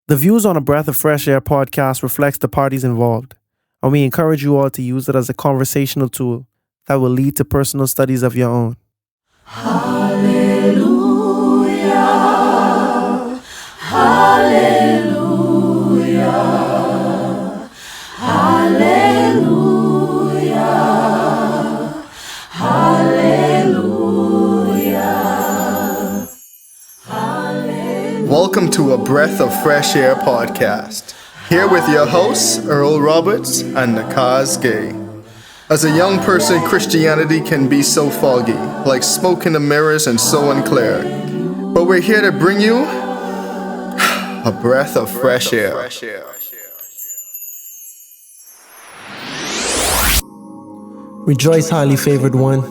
The views on a Breath of Fresh Air podcast reflects the parties involved, and we encourage you all to use it as a conversational tool that will lead to personal studies of your own. Hallelujah, hallelujah, hallelujah, hallelujah, hallelujah. Welcome to a Breath of Fresh Air podcast. Here with your hosts, Earl Roberts and Nakhaz Gay. As a young person, Christianity can be so foggy, like smoke in the mirrors and so unclear. But we're here to bring you a breath of fresh air. Rejoice, highly favored one.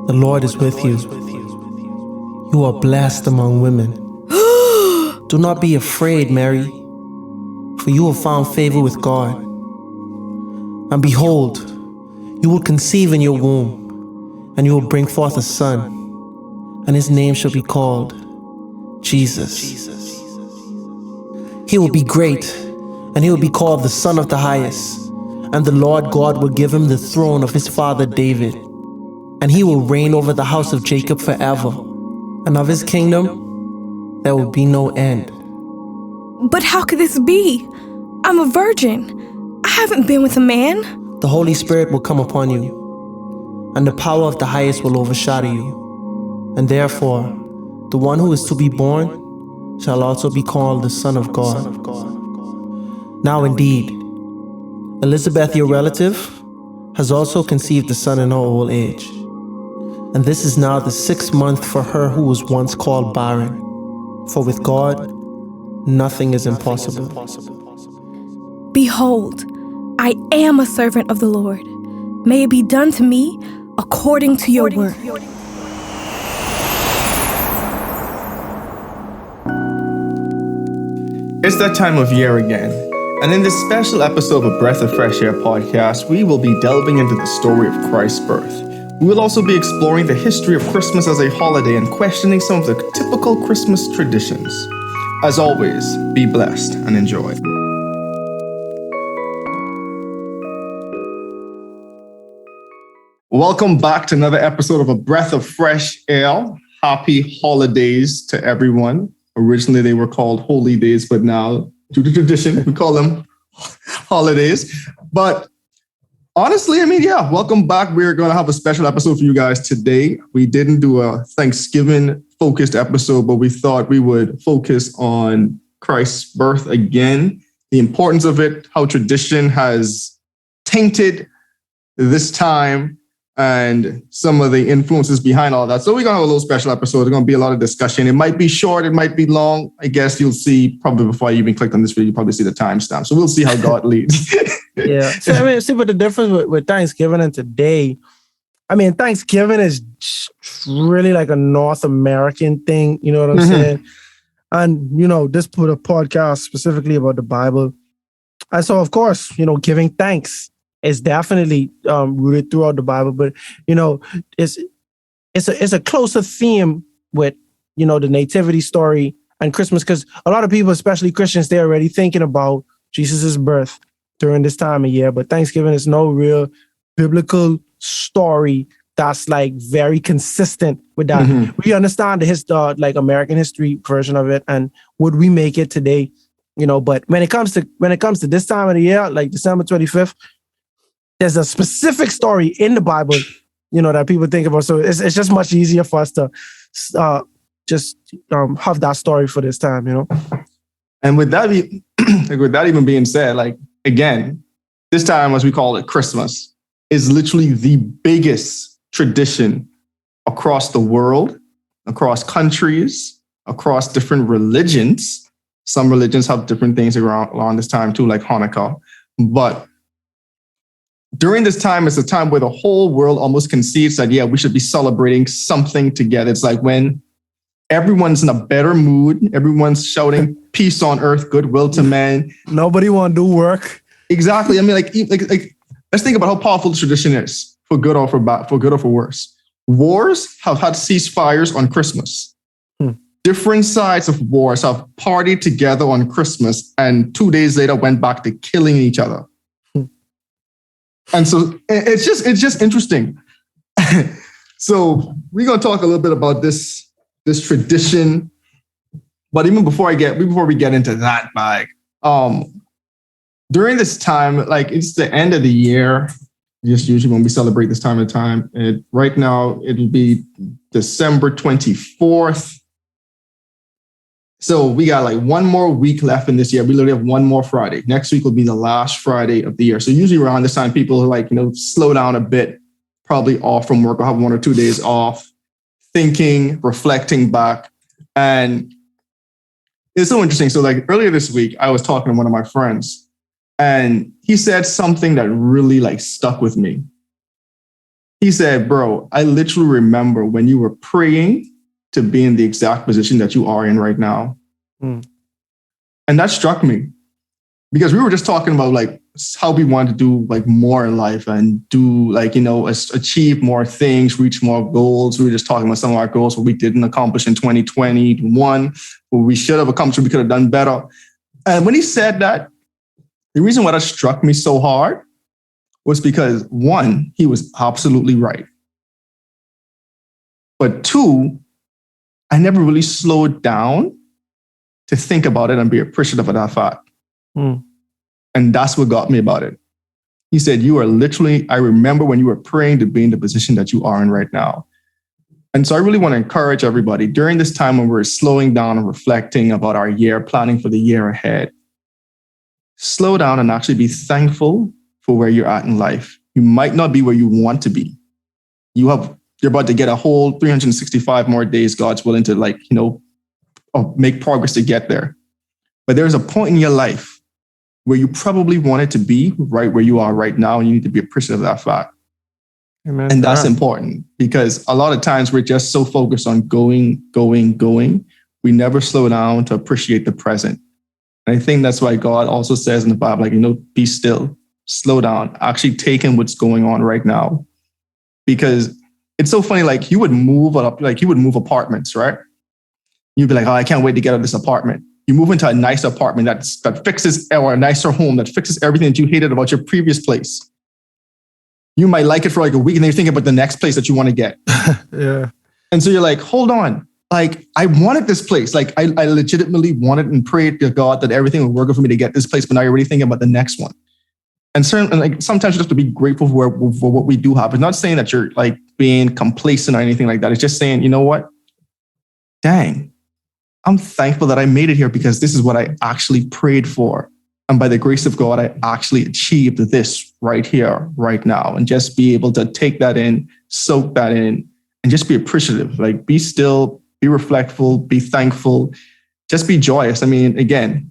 The Lord is with you. You are blessed among women. Do not be afraid, Mary, for you have found favor with God. And behold, you will conceive in your womb, and you will bring forth a son, and his name shall be called Jesus. He will be great, and he will be called the Son of the Highest, and the Lord God will give him the throne of his father David, and he will reign over the house of Jacob forever, and of his kingdom there will be no end. But how could this be? I'm a virgin. I haven't been with a man. The Holy Spirit will come upon you, and the power of the highest will overshadow you. And therefore, the one who is to be born shall also be called the Son of God. Now indeed, Elizabeth, your relative, has also conceived a son in her old age. And this is now the 6th month for her who was once called barren. For with God, nothing is impossible. Behold, I am a servant of the Lord. May it be done to me according to your word. It's that time of year again, and in this special episode of a Breath of Fresh Air podcast, we will be delving into the story of Christ's birth. We will also be exploring the history of Christmas as a holiday and questioning some of the typical Christmas traditions. As always, be blessed and enjoy. Welcome back to another episode of A Breath of Fresh Air. Happy holidays to everyone. Originally, they were called holy days, but now, due to tradition, we call them holidays. But honestly, welcome back. We're going to have a special episode for you guys today. We didn't do a Thanksgiving-focused episode, but we thought we would focus on Christ's birth again, the importance of it, how tradition has tainted this time, and some of the influences behind all that. So we're going to have a little special episode. There's going to be a lot of discussion. It might be short. It might be long. I guess you'll see probably before you even clicked on this video, you'll probably see the timestamp. So we'll see how God leads. Yeah. So see, but the difference with Thanksgiving and today, Thanksgiving is really like a North American thing. You know what I'm saying? And, this put a podcast specifically about the Bible. And so, of course, giving thanks is definitely rooted throughout the Bible, but it's a closer theme with the nativity story and Christmas, because a lot of people, especially Christians, they're already thinking about Jesus's birth during this time of year. But Thanksgiving is no real biblical story that's like very consistent with that. We understand the American history version of it, and would we make it today? But when it comes to this time of the year, like December 25th. There's a specific story in the Bible, that people think about. So it's just much easier for us to have that story for this time, And with that even being said, again, this time, as we call it, Christmas, is literally the biggest tradition across the world, across countries, across different religions. Some religions have different things around this time too, like Hanukkah. But during this time, it's a time where the whole world almost concedes that, we should be celebrating something together. It's like when everyone's in a better mood, everyone's shouting peace on earth, goodwill to men. Nobody want to do work. Exactly. Let's think about how powerful the tradition is, for good or for bad, for good or for worse. Wars have had ceasefires on Christmas. different sides of wars have partied together on Christmas and 2 days later went back to killing each other. And so it's just interesting. So we're going to talk a little bit about this tradition. But even before we get into that bag, during this time, like it's the end of the year, just usually when we celebrate this time of time. Right now, it'll be December 24th. So we got like one more week left in this year. We literally have one more Friday. Next week will be the last Friday of the year. So usually around this time, people like, slow down a bit, probably off from work or have 1 or 2 days off, thinking, reflecting back. And it's so interesting. So like earlier this week, I was talking to one of my friends and he said something that really like stuck with me. He said, bro, I literally remember when you were praying to be in the exact position that you are in right now. And that struck me because we were just talking about like how we want to do like more in life and do like, achieve more things, reach more goals. We were just talking about some of our goals, what we didn't accomplish in 2021, what we should have accomplished, we could have done better. And when he said that, the reason why that struck me so hard was because one, he was absolutely right. But two, I never really slowed down to think about it and be appreciative of that fact. And that's what got me about it. He said, you are literally, I remember when you were praying to be in the position that you are in right now. And so I really want to encourage everybody during this time when we're slowing down and reflecting about our year, planning for the year ahead, slow down and actually be thankful for where you're at in life. You might not be where you want to be. You're about to get a whole 365 more days, God's willing to make progress to get there. But there's a point in your life where you probably wanted to be right where you are right now, and you need to be appreciative of that fact. Amen. And that's important because a lot of times we're just so focused on going. We never slow down to appreciate the present. And I think that's why God also says in the Bible, be still, slow down, actually take in what's going on right now. Because it's so funny, like you would move apartments, right? You'd be like, oh, I can't wait to get out of this apartment. You move into a nice apartment that fixes, or a nicer home that fixes everything that you hated about your previous place. You might like it for like a week and then you're thinking about the next place that you want to get. Yeah. And so you're like, hold on. Like, I wanted this place. Like, I legitimately wanted and prayed to God that everything would work for me to get this place, but now you're already thinking about the next one. And certainly, sometimes you have to be grateful for what we do have. It's not saying that you're like being complacent or anything like that. It's just saying, you know what? Dang, I'm thankful that I made it here because this is what I actually prayed for. And by the grace of God, I actually achieved this right here, right now. And just be able to take that in, soak that in, and just be appreciative. Like, be still, be reflectful, be thankful, just be joyous. I mean, again,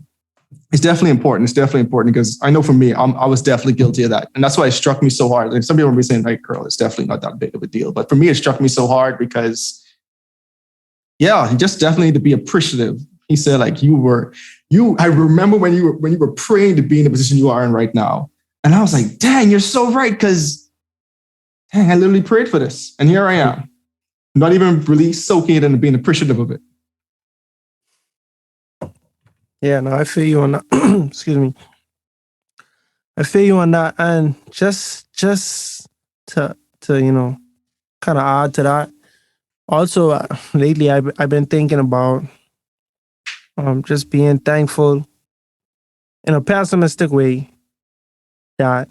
it's definitely important. It's definitely important because I know for me, I was definitely guilty of that. And that's why it struck me so hard. Like, some people will be saying, like, Earl, it's definitely not that big of a deal. But for me, it struck me so hard because, yeah, you just definitely need to be appreciative. He said, like, I remember when you were praying to be in the position you are in right now. And I was like, dang, you're so right. Because, dang, I literally prayed for this. And here I am. Not even really soaking it and being appreciative of it. Yeah, no, I feel you on that. Excuse me. I feel you on that. And just to kind of add to that. Also, lately, I've been thinking about just being thankful in a pessimistic way that,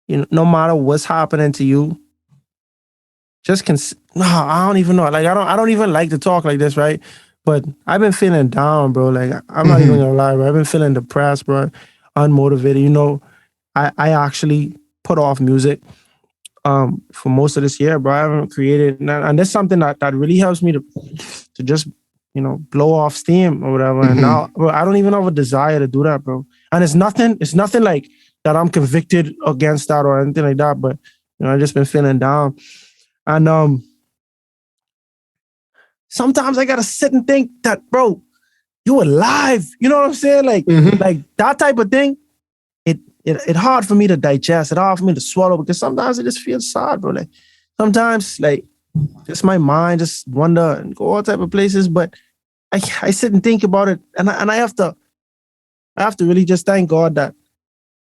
no matter what's happening to you, I don't even know. Like, I don't even like to talk like this, right? But I've been feeling down, bro. Like, I'm not even gonna lie, bro. I've been feeling depressed, bro. Unmotivated. I actually put off music for most of this year, bro. I haven't created, and that's something that really helps me to just, blow off steam or whatever. And now, bro, I don't even have a desire to do that, bro. And it's nothing like that I'm convicted against that or anything like that. But I've just been feeling down. And sometimes I gotta sit and think that, bro, you alive. You know what I'm saying? Like, like that type of thing. It's hard for me to digest. It's hard for me to swallow because sometimes it just feels sad, bro. Like sometimes, like just my mind just wander and go all type of places. But I sit and think about it, and I have to really just thank God that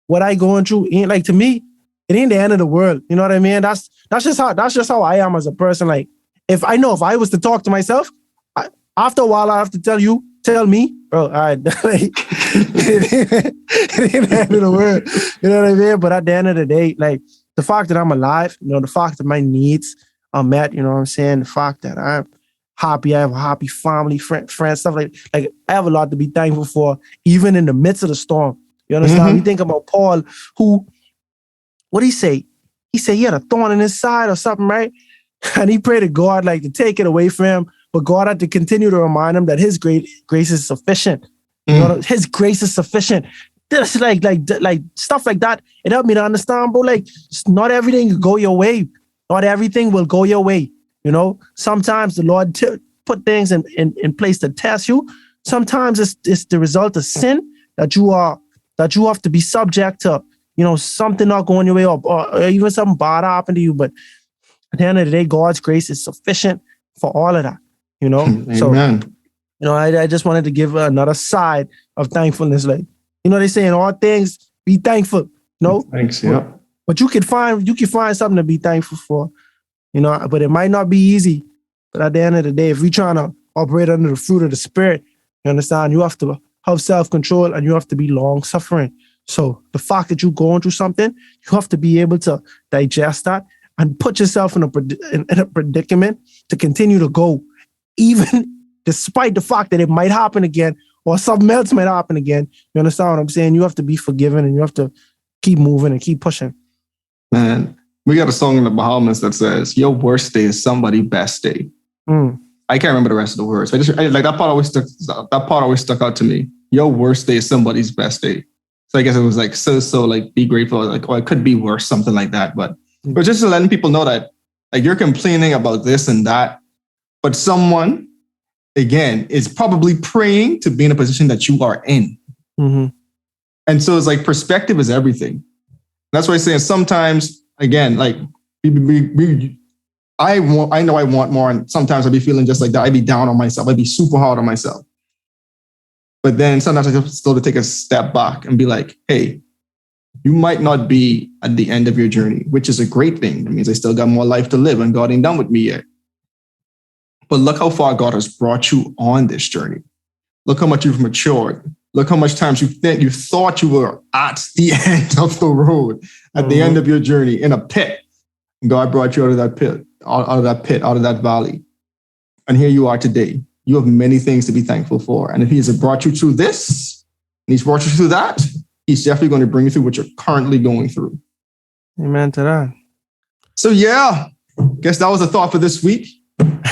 what I going through ain't, like, to me, it ain't the end of the world. You know what I mean? That's just how I am as a person. Like, if I was to talk to myself, after a while I have to tell me, bro, all right, like, it ain't the end of the world. You know what I mean? But at the end of the day, like, the fact that I'm alive, the fact that my needs are met, you know what I'm saying? The fact that I'm happy, I have a happy family, friends, stuff like I have a lot to be thankful for, even in the midst of the storm. You understand? We think about Paul, who, what did he say? He said he had a thorn in his side or something, right? And he prayed to God, like, to take it away from him. But God had to continue to remind him that his grace is sufficient. You know, his grace is sufficient. That's like stuff like that. It helped me to understand, bro. Like, not everything will go your way. Not everything will go your way. You know, sometimes the Lord put things in place to test you. Sometimes it's the result of sin that you have to be subject to. You know, something not going your way, or even something bad happened to you. But at the end of the day, God's grace is sufficient for all of that. You know, Amen. So, you know, I just wanted to give another side of thankfulness. Like, you know, they say in all things, be thankful. No, thanks. Yeah. But you can find something to be thankful for. You know, but it might not be easy. But at the end of the day, if we're trying to operate under the fruit of the Spirit, you understand, you have to have self-control and you have to be long-suffering. So the fact that you're going through something, you have to be able to digest that and put yourself in a predicament to continue to go, even despite the fact that it might happen again or something else might happen again. You understand what I'm saying? You have to be forgiven and you have to keep moving and keep pushing. Man, we got a song in the Bahamas that says, "Your worst day is somebody's best day." I can't remember the rest of the words. Like that part always stuck out to me. Your worst day is somebody's best day. So I guess it was like so like be grateful. Like, oh, it could be worse, something like that. But just to letting people know that, like, you're complaining about this and that, but someone, again, is probably praying to be in a position that you are in. And so it's like perspective is everything. That's why I say sometimes, again, like I know I want more, and sometimes I'd be feeling just like that. I'd be down on myself. I'd be super hard on myself. But then sometimes I just still to take a step back and be like, hey, you might not be at the end of your journey, which is a great thing. That means I still got more life to live and God ain't done with me yet. But look how far God has brought you on this journey. Look how much you've matured. Look how much times you thought you were at the end of the road, at the end of your journey in a pit. God brought you out of that pit, out of that valley. And here you are today. You have many things to be thankful for. And if he has brought you through this, and he's brought you through that, he's definitely going to bring you through what you're currently going through. Amen to that. So yeah, guess that was a thought for this week.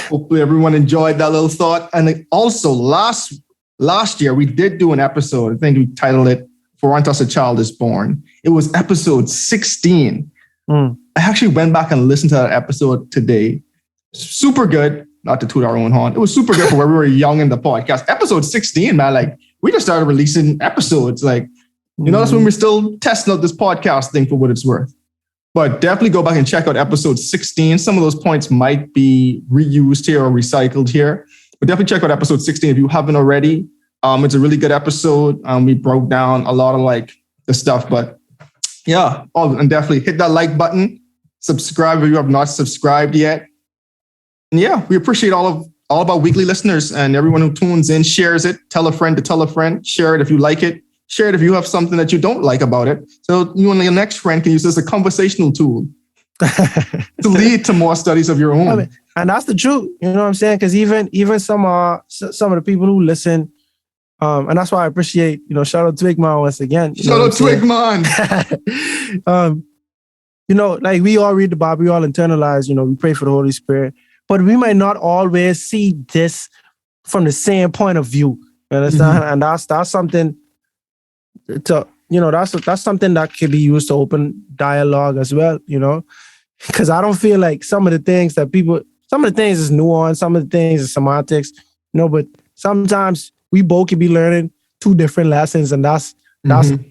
Hopefully everyone enjoyed that little thought. And also last year, we did do an episode. I think we titled it, "For Unto Us a Child is Born." It was episode 16. I actually went back and listened to that episode today. Super good. Not to toot our own horn. It was super good for where we were young in the podcast. Episode 16, man, like we just started releasing episodes. Like, you know, that's when we're still testing out this podcast thing for what it's worth. But definitely go back and check out episode 16. Some of those points might be reused here or recycled here. But definitely check out episode 16 if you haven't already. It's a really good episode. We broke down a lot of like the stuff. But yeah, and definitely hit that like button. Subscribe if you have not subscribed yet. And yeah, we appreciate all of our weekly listeners and everyone who tunes in, shares it, tell a friend to tell a friend, share it if you like it, share it if you have something that you don't like about it. So you and your next friend can use this as a conversational tool to lead to more studies of your own. I mean, and that's the truth. You know what I'm saying? Because even some of the people who listen, and that's why I appreciate, shout out Twigman once again. Shout out Twigman. Like we all read the Bible, we all internalize, we pray for the Holy Spirit. But we might not always see this from the same point of view. You understand? And that's something to, that's something that can be used to open dialogue as well, Because I don't feel like some of the things is nuance, some of the things is semantics, but sometimes we both can be learning two different lessons, and that's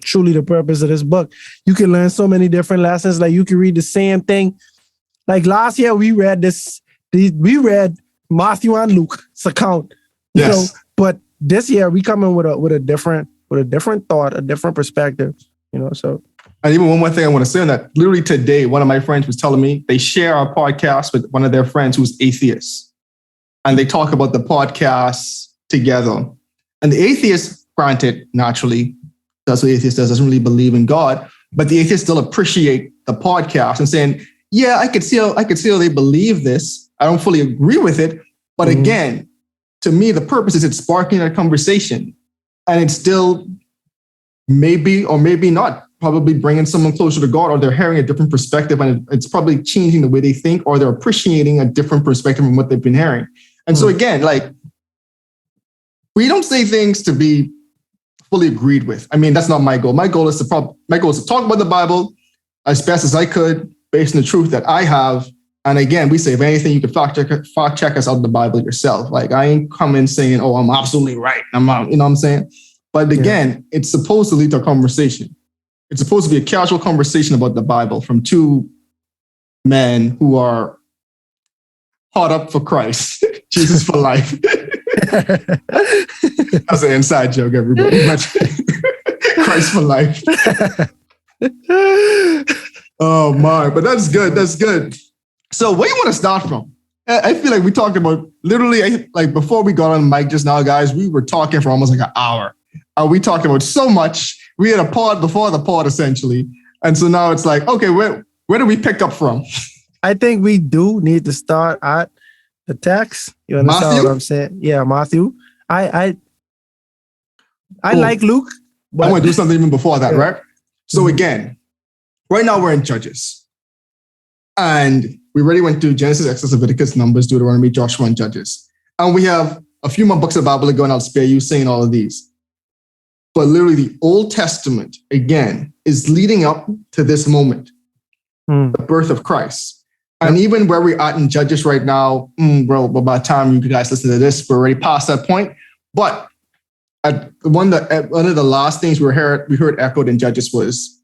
truly the purpose of this book. You can learn so many different lessons. Like you can read the same thing. Like last year we read this we read Matthew and Luke's account, you know, but this year we come in with a different thought, a different perspective, you know. So, and even one more thing I want to say on that. Literally today, one of my friends was telling me they share our podcast with one of their friends who's atheist, and they talk about the podcast together. And the atheist, granted, naturally, that's what the atheist does, doesn't really believe in God, but the atheists still appreciate the podcast and saying, yeah, I could see how they believe this. I don't fully agree with it. But again, to me, the purpose is it's sparking a conversation, and it's still maybe or maybe not probably bringing someone closer to God, or they're hearing a different perspective, and it's probably changing the way they think, or they're appreciating a different perspective from what they've been hearing. And so again, like, we don't say things to be fully agreed with. I mean, that's not my goal. My goal is to talk about the Bible as best as I could, based on the truth that I have. And again, we say, if anything, you can fact check us out of the Bible yourself. Like, I ain't coming saying, oh, I'm absolutely right. I'm out, you know what I'm saying? But again, it's supposed to lead to a conversation. It's supposed to be a casual conversation about the Bible from two men who are hot up for Christ, Jesus for life. That's an inside joke, everybody. Christ for life. Oh my, but that's good. That's good. So where you want to start from? I feel like we talked about literally, like before we got on the mic just now, guys, we were talking for almost like an hour. We talked about so much. We had a pod before the pod, essentially. And so now it's like, okay, where do we pick up from? I think we do need to start at the text. You understand Matthew? what I'm saying? Yeah, Matthew. I like Luke. I want to do something even before that, right? So again, right now we're in Judges. And we already went through Genesis, Exodus, Leviticus, Numbers, Deuteronomy, Joshua, and Judges. And we have a few more books of the Bible to go, and I'll spare you saying all of these. But literally the Old Testament, again, is leading up to this moment, the birth of Christ. And even where we're at in Judges right now, bro, by the time you guys listen to this, we're already past that point. But one of the last things we heard echoed in Judges was,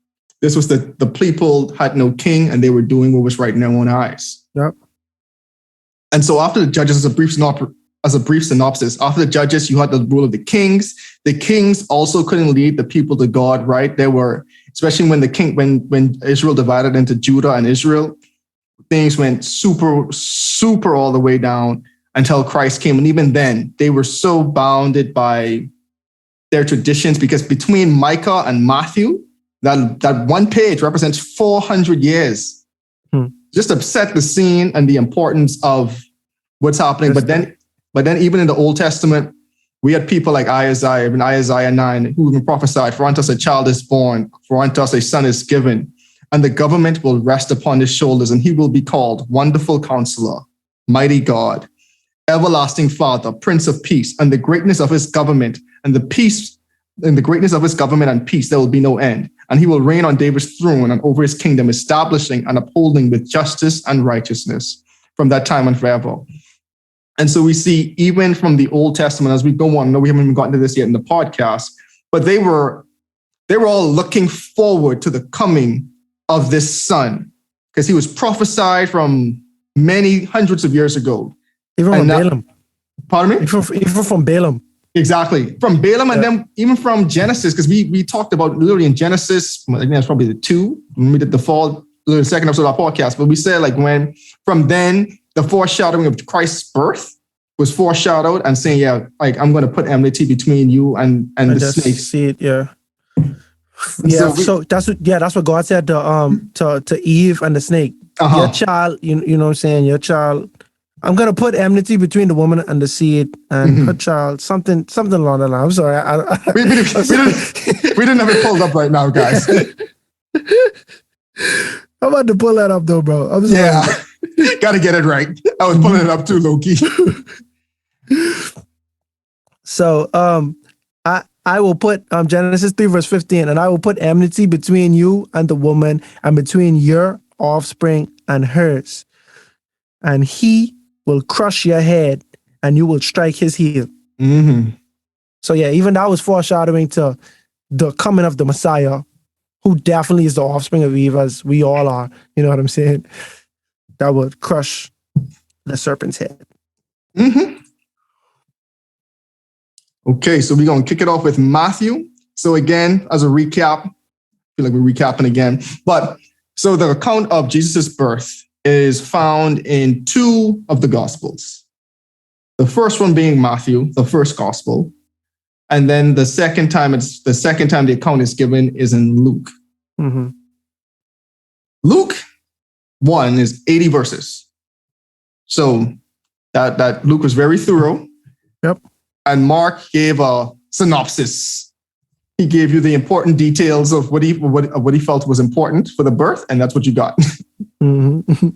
this was the people had no king, and they were doing what was right in their own eyes. Yep. And so after the Judges, as a brief synopsis, after the Judges, you had the rule of the kings. The kings also couldn't lead the people to God, right? They were, especially when Israel divided into Judah and Israel, things went super all the way down until Christ came. And even then, they were so bounded by their traditions, because between Micah and Matthew, that one page represents 400 years. Just to set the scene and the importance of what's happening. But then even in the Old Testament, we had people like Isaiah, in Isaiah 9, who even prophesied, for unto us a child is born, for unto us a son is given, and the government will rest upon his shoulders, and he will be called Wonderful Counselor, Mighty God, Everlasting Father, Prince of Peace, and the greatness of his government and peace, there will be no end. And he will reign on David's throne and over his kingdom, establishing and upholding with justice and righteousness from that time and forever. And so we see, even from the Old Testament, as we go on, I know we haven't even gotten to this yet in the podcast, but they were all looking forward to the coming of this son, because he was prophesied from many hundreds of years ago. Even from Balaam. Pardon me? Even from Balaam. Exactly. From Balaam, and then even from Genesis, because we talked about literally in Genesis, I think that's probably the 2, when we did the second episode of our podcast, but we said like when, from then, the foreshadowing of Christ's birth was foreshadowed, and saying, yeah, like I'm going to put enmity between you and the snake. See it, yeah. Yeah, so that's what God said to Eve and the snake. Your child, you know what I'm saying, your child, I'm gonna put enmity between the woman and the seed and her child, something along that line. I'm sorry. We didn't have it pulled up right now, guys. I'm about to pull that up though, bro. I'm sorry. Yeah, gotta get it right. I was pulling it up too, low-key. So I will put Genesis 3 verse 15, and I will put enmity between you and the woman, and between your offspring and hers, and he will crush your head, and you will strike his heel. So yeah, even that was foreshadowing to the coming of the Messiah, who definitely is the offspring of Eve, as we all are. You know what I'm saying? That would crush the serpent's head. Mm-hmm. Okay, so we're going to kick it off with Matthew. So again, as a recap, I feel like we're recapping again. But so the account of Jesus' birth is found in two of the Gospels. The first one being Matthew, the first Gospel. And then the second time the account is given is in Luke. Mm-hmm. Luke 1 is 80 verses. So that Luke was very thorough. Yep. And Mark gave a synopsis. He gave you the important details of what he felt was important for the birth, and that's what you got. Mm-hmm.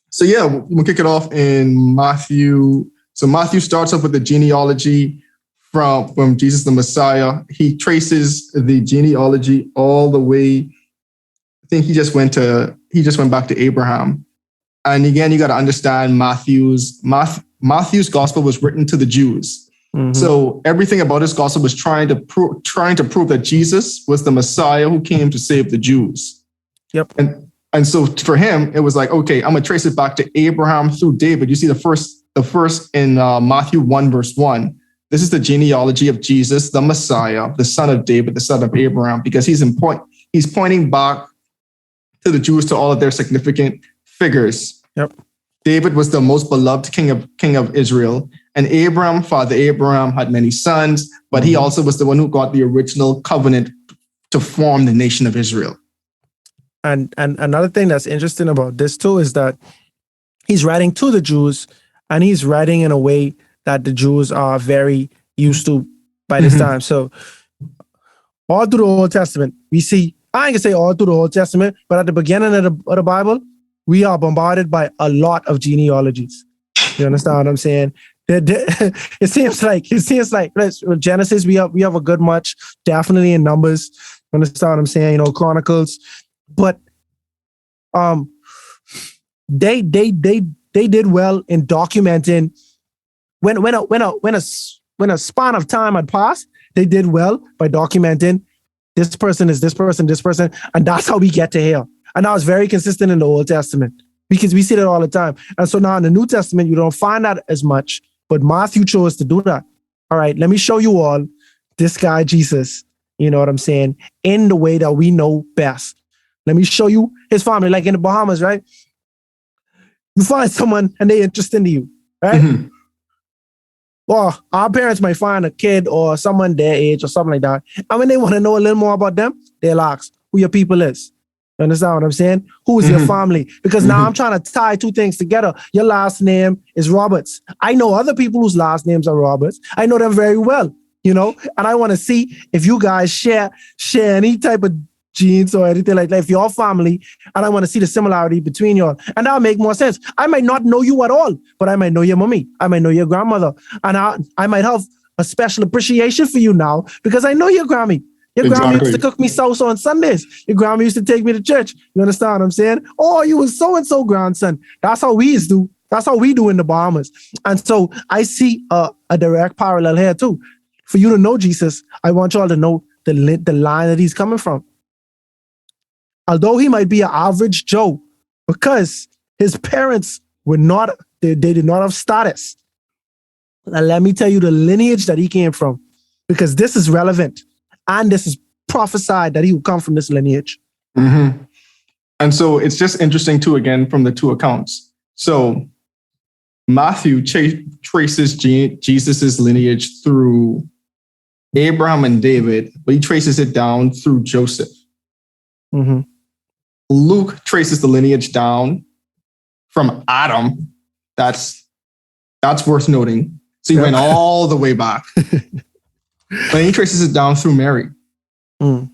So yeah, we'll kick it off in Matthew. So Matthew starts off with the genealogy from Jesus the Messiah. He traces the genealogy all the way. I think he just went back to Abraham. And again, you got to understand Matthew's gospel was written to the Jews. Mm-hmm. So everything about his gospel was trying to prove that Jesus was the Messiah who came to save the Jews. Yep. And so for him, it was like, okay, I'm going to trace it back to Abraham through David. You see the first in Matthew 1, verse 1. This is the genealogy of Jesus, the Messiah, the son of David, the son of Abraham, because he's pointing back to the Jews, to all of their significant figures. Yep. David was the most beloved king of Israel. And Father Abraham had many sons, but he also was the one who got the original covenant to form the nation of Israel. And another thing that's interesting about this too is that he's writing to the Jews, and he's writing in a way that the Jews are very used to by this time. So all through the Old Testament, we see, I ain't gonna say all through the Old Testament, but at the beginning of the Bible, we are bombarded by a lot of genealogies. You understand what I'm saying? It seems like with Genesis, we have a good much, definitely in Numbers. You understand what I'm saying? Chronicles. But they did well in documenting when a span of time had passed. They did well by documenting this person is this person, and that's how we get to here. And that was very consistent in the Old Testament because we see that all the time. And so now in the New Testament, you don't find that as much, but Matthew chose to do that. All right, let me show you all this guy, Jesus, you know what I'm saying, in the way that we know best. Let me show you his family, like in the Bahamas, right? You find someone and they're interested in you, right? Mm-hmm. Well, our parents might find a kid or someone their age or something like that. And when they want to know a little more about them, they'll ask who your people is. You understand what I'm saying? Who is your family? Because now I'm trying to tie two things together. Your last name is Roberts. I know other people whose last names are Roberts. I know them very well, and I want to see if you guys share any type of genes or anything like that, if you're family, and I want to see the similarity between y'all. And that'll make more sense. I might not know you at all, but I might know your mommy. I might know your grandmother. And I might have a special appreciation for you now because I know your Grammy. Your grandma used to cook me salsa on Sundays. Your grandma used to take me to church. You understand what I'm saying? Oh, you was so-and-so grandson. That's how we do. That's how we do in the Bahamas. And so I see a direct parallel here too. For you to know Jesus, I want y'all to know the line that he's coming from. Although he might be an average Joe, because his parents were not, they did not have status. And let me tell you the lineage that he came from, because this is relevant. And this is prophesied that he would come from this lineage. Mm-hmm. And so it's just interesting too, again, from the two accounts. So Matthew traces Jesus's lineage through Abraham and David, but he traces it down through Joseph. Mm-hmm. Luke traces the lineage down from Adam. That's worth noting. So he went all the way back. But he traces it down through Mary. Mm.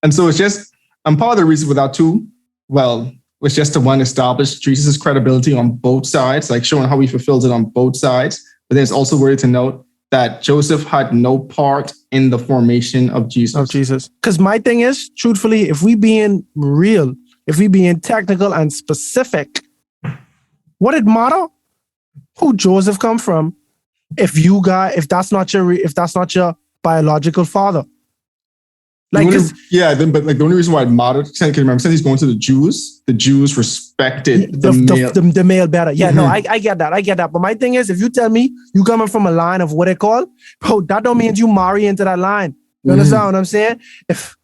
And so it's just, and part of the reason for that too, was just to one, establish Jesus' credibility on both sides, like showing how he fulfills it on both sides. But then it's also worthy to note that Joseph had no part in the formation of Jesus. Because my thing is, truthfully, if we being real, if we being technical and specific, what it matter who Joseph come from if that's not your biological father? Like, but like the only reason why it mattered, because remember, since he's going to the Jews respected the male better. Yeah, no, I get that. But my thing is, if you tell me you coming from a line of what they call, bro, that don't mean you marry into that line. You understand what I'm saying? If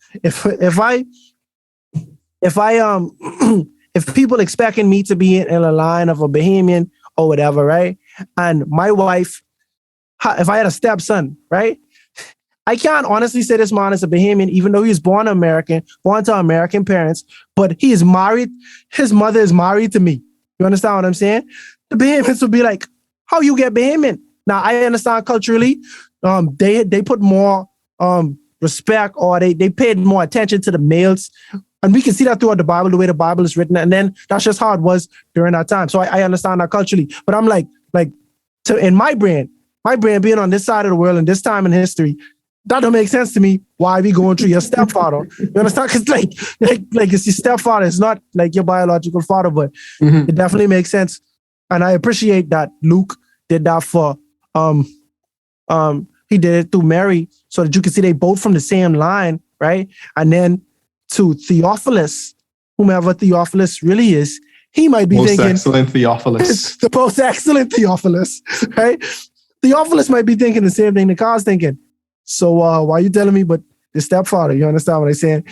people expecting me to be in a line of a Bahamian or whatever, right? And my wife, if I had a stepson, right? I can't honestly say this man is a Bahamian, even though he was born American, born to American parents, but he is married. His mother is married to me. You understand what I'm saying? The Bahamians would be like, how you get Bahamian? Now, I understand culturally, they put more respect, or they paid more attention to the males. And we can see that throughout the Bible, the way the Bible is written. And then that's just how it was during that time. So I understand that culturally. But I'm in my brain being on this side of the world in this time in history, that don't make sense to me. Why we going through your stepfather? You understand? Because like it's your stepfather. It's not like your biological father, but it definitely makes sense. And I appreciate that Luke did that for he did it through Mary, so that you can see they both from the same line, right? And then to Theophilus, whomever Theophilus really is, he might be thinking excellent Theophilus. The most excellent Theophilus, right? Theophilus might be thinking the same thing Nakhaz thinking. So why are you telling me but the stepfather? You understand what I'm saying?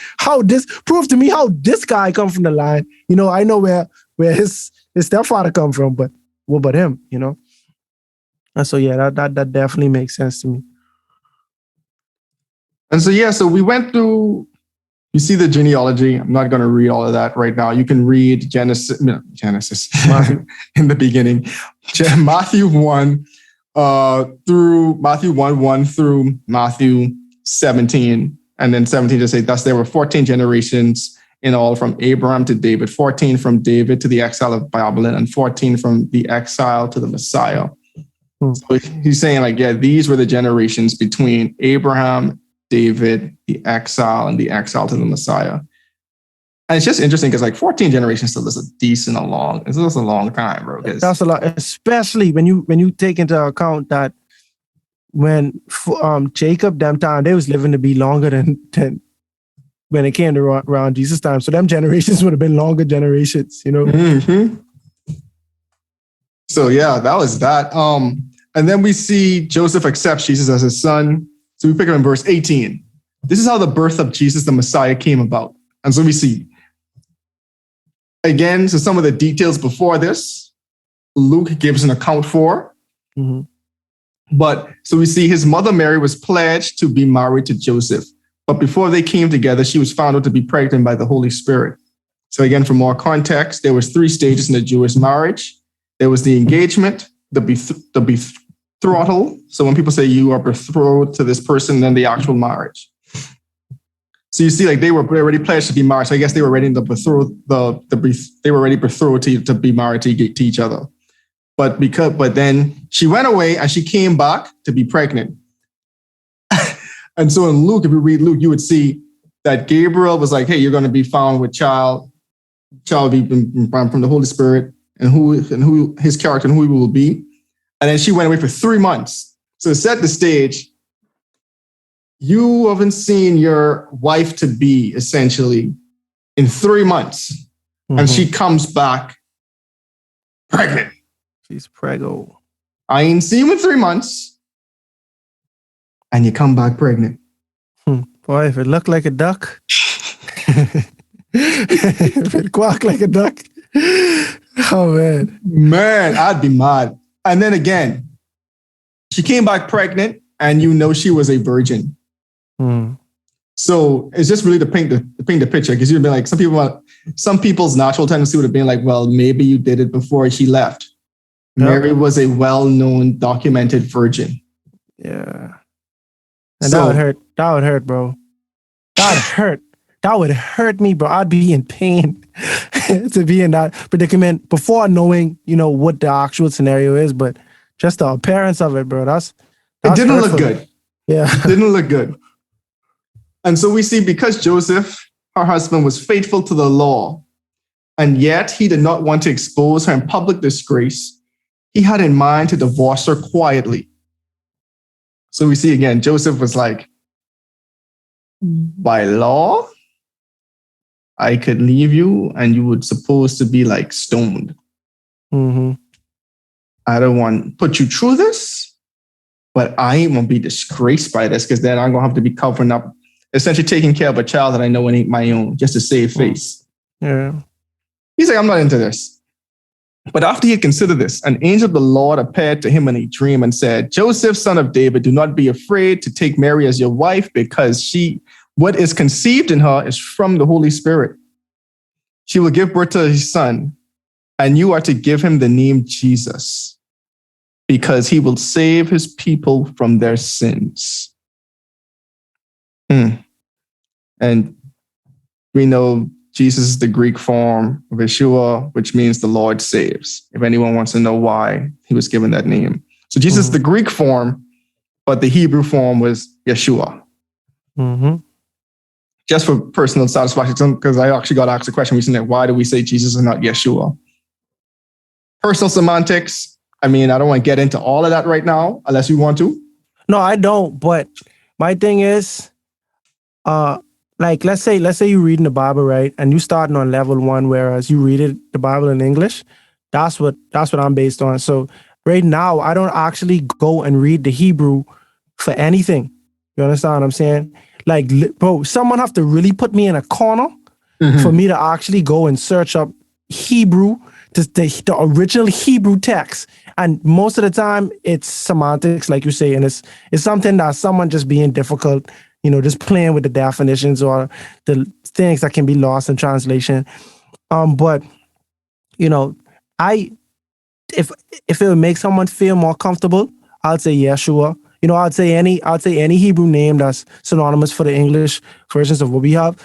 Prove to me how this guy come from the line. You know, I know where his stepfather come from, but what about him, you know? And so yeah, that definitely makes sense to me. And so we went through, you see the genealogy. I'm not going to read all of that right now. You can read Genesis Matthew in the beginning, Matthew 1 through Matthew 1 through Matthew 17, and then 17 to say, thus there were 14 generations in all from Abraham to David, 14 from David to the exile of Babylon, and 14 from the exile to the Messiah. So he's saying like, yeah, these were the generations between Abraham, David, the exile, and the exile to the Messiah. And it's just interesting because like 14 generations still is it's a long time, bro. That's a lot, especially when you take into account that when Jacob them time, they was living to be longer than when it came to around Jesus' time. So them generations would have been longer generations, you know? Mm-hmm. So yeah, that was that. And then we see Joseph accepts Jesus as his son. So we pick up in verse 18. This is how the birth of Jesus, the Messiah, came about. And so we see, again, so some of the details before this, Luke gives an account for. Mm-hmm. But so we see his mother Mary was pledged to be married to Joseph. But before they came together, she was found out to be pregnant by the Holy Spirit. So again, for more context, there was 3 stages in the Jewish marriage. There was the engagement, the betrothal. So when people say you are betrothed to this person, then the actual marriage. So you see, like they were already pledged to be married. So I guess they were ready to betroth they were already betrothed to be married to each other. But then she went away and she came back to be pregnant. And so in Luke, if you read Luke, you would see that Gabriel was like, hey, you're going to be found with child from the Holy Spirit, and who his character and who he will be. And then she went away for 3 months. So to set the stage, you haven't seen your wife to be essentially in 3 months. Mm-hmm. And she comes back pregnant. She's preggo. I ain't seen you in 3 months. And you come back pregnant. Boy, if it looked like a duck, if it quacked like a duck, oh man. Man, I'd be mad. And then again, she came back pregnant and you know she was a virgin. So it's just really to paint the picture, because you'd be like, some people's natural tendency would have been like, well, maybe you did it before she left. Yep. Mary was a well-known, documented virgin. Yeah. And that would hurt. That would hurt, bro. That would hurt. That would hurt me, bro. I'd be in pain to be in that predicament before knowing, what the actual scenario is. But just the appearance of it, bro, that's it didn't hurtful. Look good. Yeah. It didn't look good. And so we see, because Joseph, her husband, was faithful to the law, and yet he did not want to expose her in public disgrace, he had in mind to divorce her quietly. So we see again, Joseph was like, by law, I could leave you and you would supposed to be like stoned. Mm-hmm. I don't want to put you through this, but I ain't gonna be disgraced by this because then I'm gonna have to be covering up, essentially taking care of a child that I know ain't my own just to save face. Yeah. He's like, I'm not into this. But after he had considered this, an angel of the Lord appeared to him in a dream and said, Joseph, son of David, do not be afraid to take Mary as your wife, because what is conceived in her is from the Holy Spirit. She will give birth to a son, and you are to give him the name Jesus, because he will save his people from their sins. And we know Jesus is the Greek form of Yeshua, which means the Lord saves, if anyone wants to know why he was given that name. So Jesus is the Greek form, but the Hebrew form was Yeshua. Mm-hmm. Just for personal satisfaction, because I actually got asked a question recently, why do we say Jesus and not Yeshua? Personal semantics. I mean, I don't want to get into all of that right now, unless you want to. No, I don't. But my thing is, like let's say you're reading the Bible, right, and you starting on level 1, whereas you read the Bible in English. That's what I'm based on. So right now, I don't actually go and read the Hebrew for anything. You understand what I'm saying? Like, bro, someone have to really put me in a corner for me to actually go and search up Hebrew, the original Hebrew text. And most of the time, it's semantics, like you say, and it's something that someone just being difficult, just playing with the definitions or the things that can be lost in translation. But if it would make someone feel more comfortable, I'd say Yeshua. I'd say any Hebrew name that's synonymous for the English versions of what we have.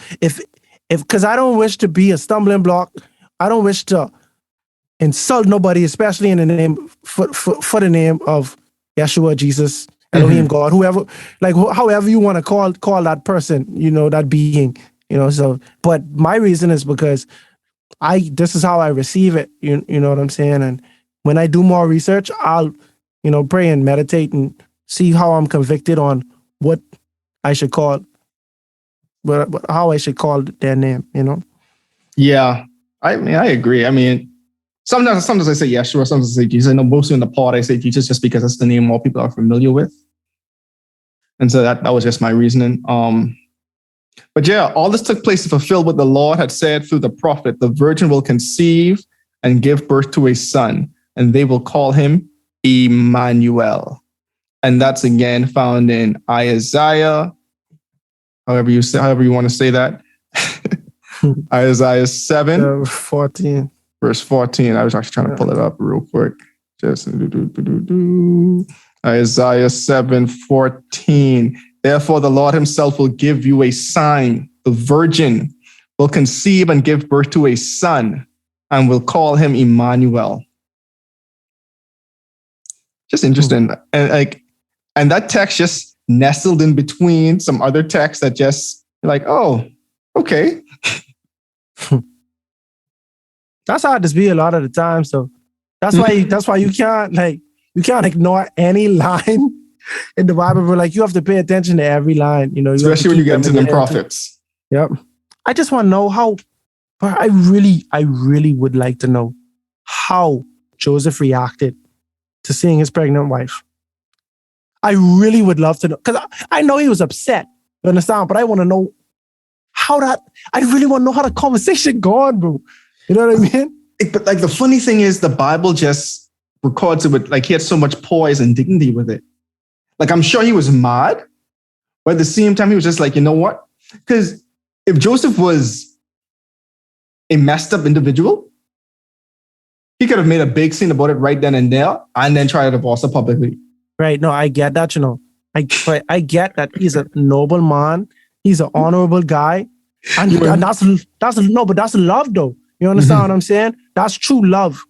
Because I don't wish to be a stumbling block. I don't wish to insult nobody, especially in the name for the name of Yeshua, Jesus, Elohim, God, whoever, like however you want to call that person, that being, So, but my reason is because this is how I receive it. You know what I'm saying? And when I do more research, I'll, pray and meditate and see how I'm convicted on what I should call, how I should call their name. Yeah, I mean, I agree. I mean, sometimes I say Yeshua, sometimes I say Jesus. I know mostly in the pod I say Jesus just because that's the name more people are familiar with. And so that was just my reasoning. But yeah, all this took place to fulfill what the Lord had said through the prophet. The virgin will conceive and give birth to a son, and they will call him Emmanuel. And that's again found in Isaiah, however you want to say that. Isaiah 7. 14. Verse 14. I was actually trying to pull it up real quick. Just Isaiah 7:14. Therefore, the Lord himself will give you a sign. The virgin will conceive and give birth to a son, and will call him Emmanuel. Just interesting. And that text just nestled in between some other texts that just like, oh, okay. That's how this be a lot of the time. So that's why you can't ignore any line in the Bible. But like, you have to pay attention to every line, Especially when you get into the prophets. Yep. I just want to know how, but I really would like to know how Joseph reacted to seeing his pregnant wife. I really would love to know, because I know he was upset, you understand? But I want to know I really want to know how the conversation gone, bro. You know what I mean? But like the funny thing is, the Bible just records it with like he had so much poise and dignity with it. Like I'm sure he was mad, but at the same time he was just like, you know what? Because if Joseph was a messed up individual, he could have made a big scene about it right then and there, and then try to divorce her publicly. Right? No, I get that. I get that he's a noble man. He's an honorable guy, and that's love, though. You understand what I'm saying? That's true love,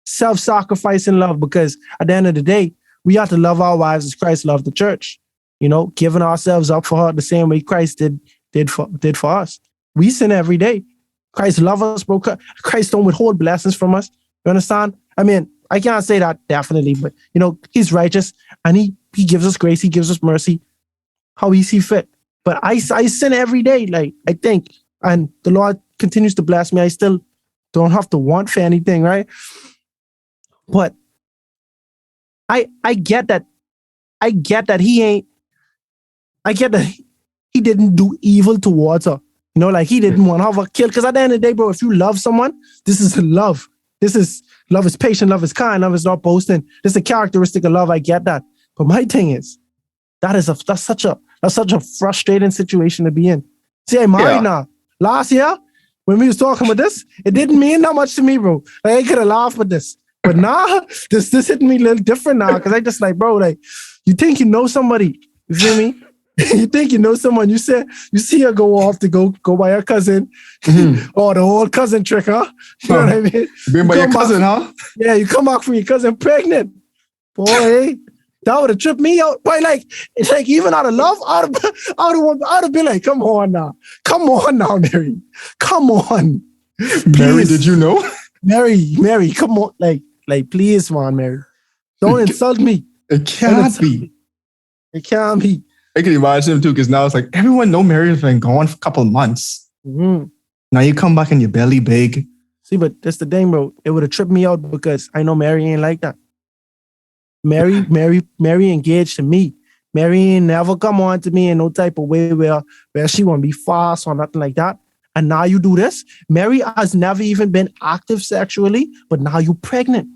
self-sacrificing love. Because at the end of the day, we have to love our wives as Christ loved the church. Giving ourselves up for her the same way Christ did for us. We sin every day. Christ loves us, bro. Christ don't withhold blessings from us. You understand? I mean, I can't say that definitely, but he's righteous and he gives us grace, he gives us mercy, how he see fit. But I sin every day, like I think, and the Lord continues to bless me. I still don't have to want for anything, right? But I get that. I get that he didn't do evil towards her. You know, like he didn't want to have her killed. Because at the end of the day, bro, if you love someone, this is love. Love is patient, love is kind, love is not boasting. This is a characteristic of love. I get that. But my thing is, that's such a frustrating situation to be in. See, I'm married now. Last year, when we was talking about this, it didn't mean that much to me, bro. Like, I could have laughed with this. But now, this hitting me a little different now. Because I just like, bro, like, you think you know somebody. You feel me? You think you know someone. You see her go off to go by her cousin. Or the old cousin trick, huh? You know what I mean? Being by your cousin, huh? Yeah, you come back from your cousin pregnant. Boy, that would have tripped me out. But like, it's like even out of love, I'd have been like, come on now, Mary. Come on. Mary, did you know? Mary, come on. Like, please, man, Mary. Don't insult me. It can't be. It can't be. I can imagine him too, because now it's like everyone know Mary has been gone for a couple of months. Mm-hmm. Now you come back and your belly big. See, but that's the thing, bro. It would have tripped me out because I know Mary ain't like that. Mary engaged to me. Mary ain't never come on to me in no type of way where she won't be fast or nothing like that. And now you do this. Mary has never even been active sexually, but now you pregnant.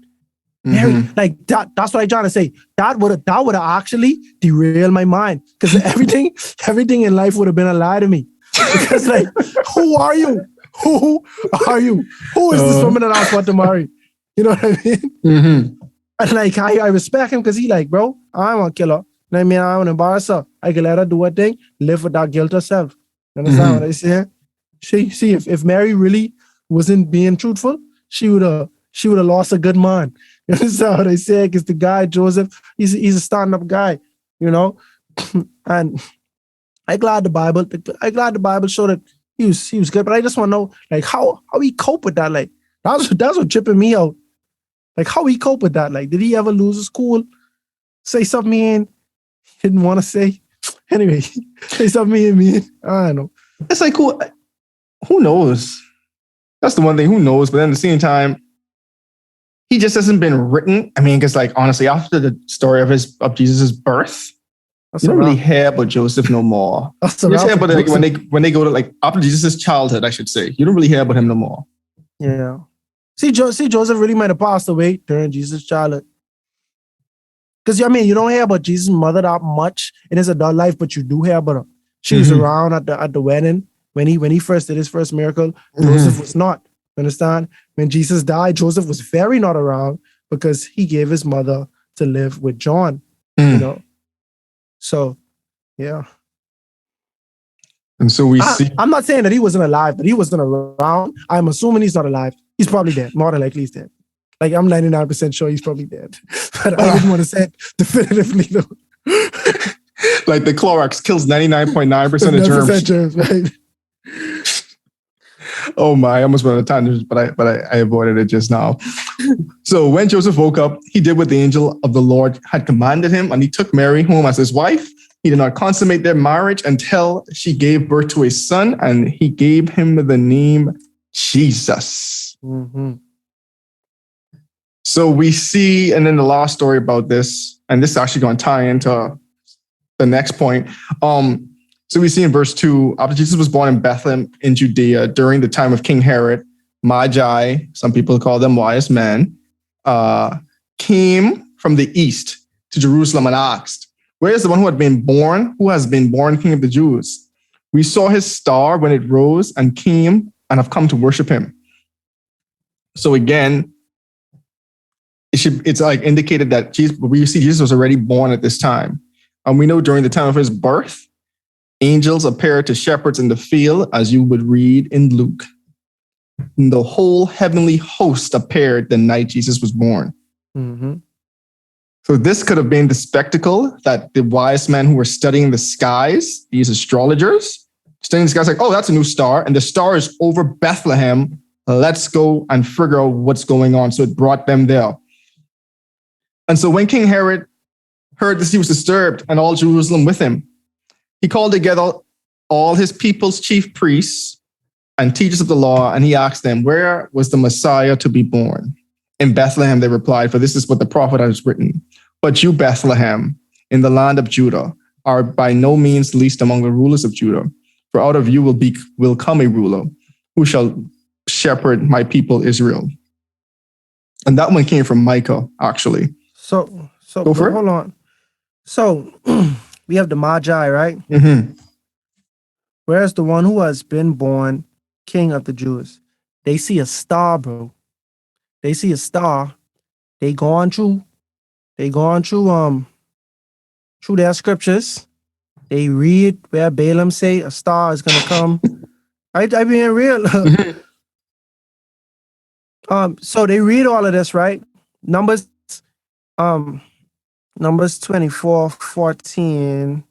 Mary, like that's what I'm trying to say. That would have actually derailed my mind. Because everything in life would have been a lie to me. Because like, who are you? Who are you? Who is this woman that I want to marry? You know what I mean? And like I respect him because he like, bro, I don't want to kill her. You know what I mean? I don't want to embarrass her. I can let her do her thing, live with that guilt herself. You understand what I say? See, if Mary really wasn't being truthful, she would have lost a good man. You understand what I say? Because the guy, Joseph, he's a stand-up guy, you know? And I'm glad the Bible showed that he was good. But I just want to know, like, how he cope with that. Like, that's what tripping me out. Like, how he cope with that. Like, did he ever lose his cool? Say something he didn't want to say? Anyway, say something he mean. I don't know. It's like, who knows? That's the one thing, who knows? But then at the same time, he just hasn't been written. I mean, because like, honestly, after the story of Jesus' birth, you don't really hear about Joseph no more. You just hear about it like, when they go to like, after Jesus' childhood, I should say. You don't really hear about him no more. Yeah. See, Joseph really might have passed away during Jesus' childhood. Because, I mean, you don't hear about Jesus' mother that much in his adult life, but you do hear about her. She was around at the wedding when he first did his first miracle. Joseph was not. Understand? When Jesus died, Joseph was very not around because he gave his mother to live with John. You know? So, yeah. And so we see... I'm not saying that he wasn't alive, but he wasn't around. I'm assuming he's not alive. He's probably dead. More than likely he's dead. Like, I'm 99% sure he's probably dead. But I didn't want to say it definitively, though. Like the Clorox kills 99.9% of germs. Right? Oh my, I almost went on a tangent, but I avoided it just now. So when Joseph woke up, he did what the angel of the Lord had commanded him, and he took Mary home as his wife. He did not consummate their marriage until she gave birth to a son, and he gave him the name Jesus. So we see, and then the last story about this, and this is actually going to tie into the next point. So we see in verse 2, after Jesus was born in Bethlehem in Judea during the time of King Herod, Magi, some people call them wise men, came from the east to Jerusalem and asked, "Where is the one who has been born King of the Jews? We saw his star when it rose and came and have come to worship him." So again, it's like indicated that Jesus was already born at this time. And we know during the time of his birth, angels appeared to shepherds in the field, as you would read in Luke. And the whole heavenly host appeared the night Jesus was born. So this could have been the spectacle that the wise men who were studying the skies, these astrologers, studying the skies, like, oh, that's a new star. And the star is over Bethlehem. Let's go and figure out what's going on. So it brought them there. And so when King Herod heard this, he was disturbed, and all Jerusalem with him. He called together all his people's chief priests and teachers of the law, and he asked them, where was the Messiah to be born? In Bethlehem, they replied, for this is what the prophet has written. But you, Bethlehem, in the land of Judah, are by no means least among the rulers of Judah. For out of you will come a ruler who shall shepherd my people Israel. And that one came from Micah, actually. So Go for it. hold on. So we have the Magi, right? Mm-hmm. Where's the one who has been born King of the Jews? They see a star, bro. They see a star. They going through through their scriptures. They read where Balaam say a star is gonna come. I being real. So they read all of this, right? Numbers 24:14.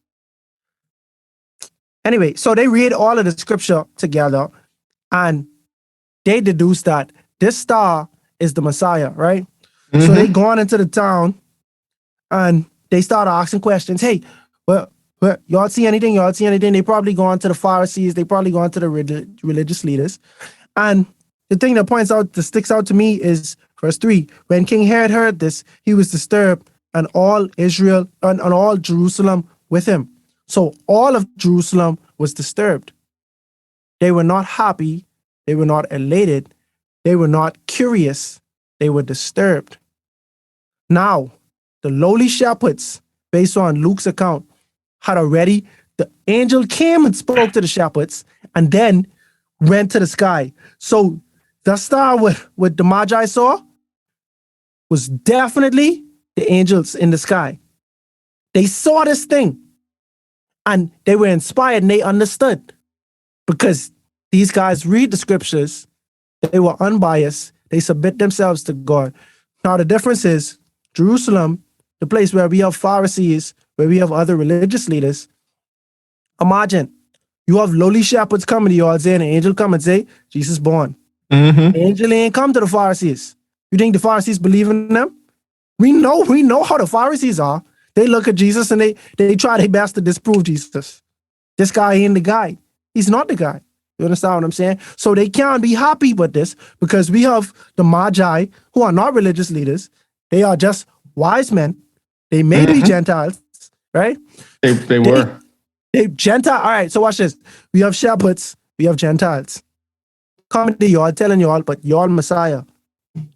Anyway, so they read all of the scripture together and they deduce that this star is the Messiah, right? So they gone into the town and they start asking questions. Hey, well, y'all see anything? Y'all see anything? They probably gone to the Pharisees. They probably gone to the religious leaders. And the thing that sticks out to me is verse 3. When King Herod heard this, he was disturbed, and all Israel and all Jerusalem with him. So all of Jerusalem was disturbed. They were not happy. They were not elated. They were not curious. They were disturbed. Now, the lowly shepherds, based on Luke's account, the angel came and spoke to the shepherds and then went to the sky. So the star what the Magi saw was definitely the angels in the sky. They saw this thing and they were inspired and they understood because these guys read the scriptures. They were unbiased. They submit themselves to God. Now, the difference is Jerusalem, the place where we have Pharisees, where we have other religious leaders. Imagine you have lowly shepherds coming to you all day and an angel come and say, Jesus born. The angel ain't come to the Pharisees. You think the Pharisees believe in them? We know how the Pharisees are. They look at Jesus and they try their best to disprove Jesus. This guy ain't the guy. He's not the guy. You understand what I'm saying? So they can't be happy with this because we have the Magi who are not religious leaders. They are just wise men. They may be Gentiles, right? They were. They Gentile. All right, so watch this. We have shepherds. We have Gentiles. Coming to y'all, telling y'all, but y'all Messiah.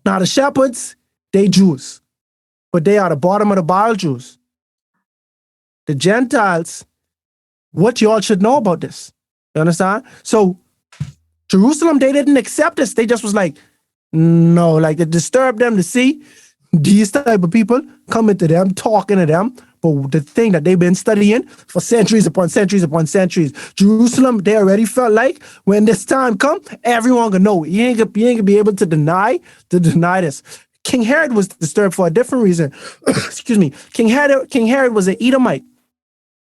Now the shepherds, they Jews. But they are the bottom of the barrel Jews. The Gentiles, what y'all should know about this. You understand? So Jerusalem, they didn't accept this. They just was like, no, like it disturbed them to see these type of people coming to them, talking to them. But the thing that they've been studying for centuries upon centuries upon centuries, Jerusalem, they already felt like when this time come, everyone gonna know. You ain't gonna be able to deny this. King Herod was disturbed for a different reason. Excuse me. King Herod was an Edomite.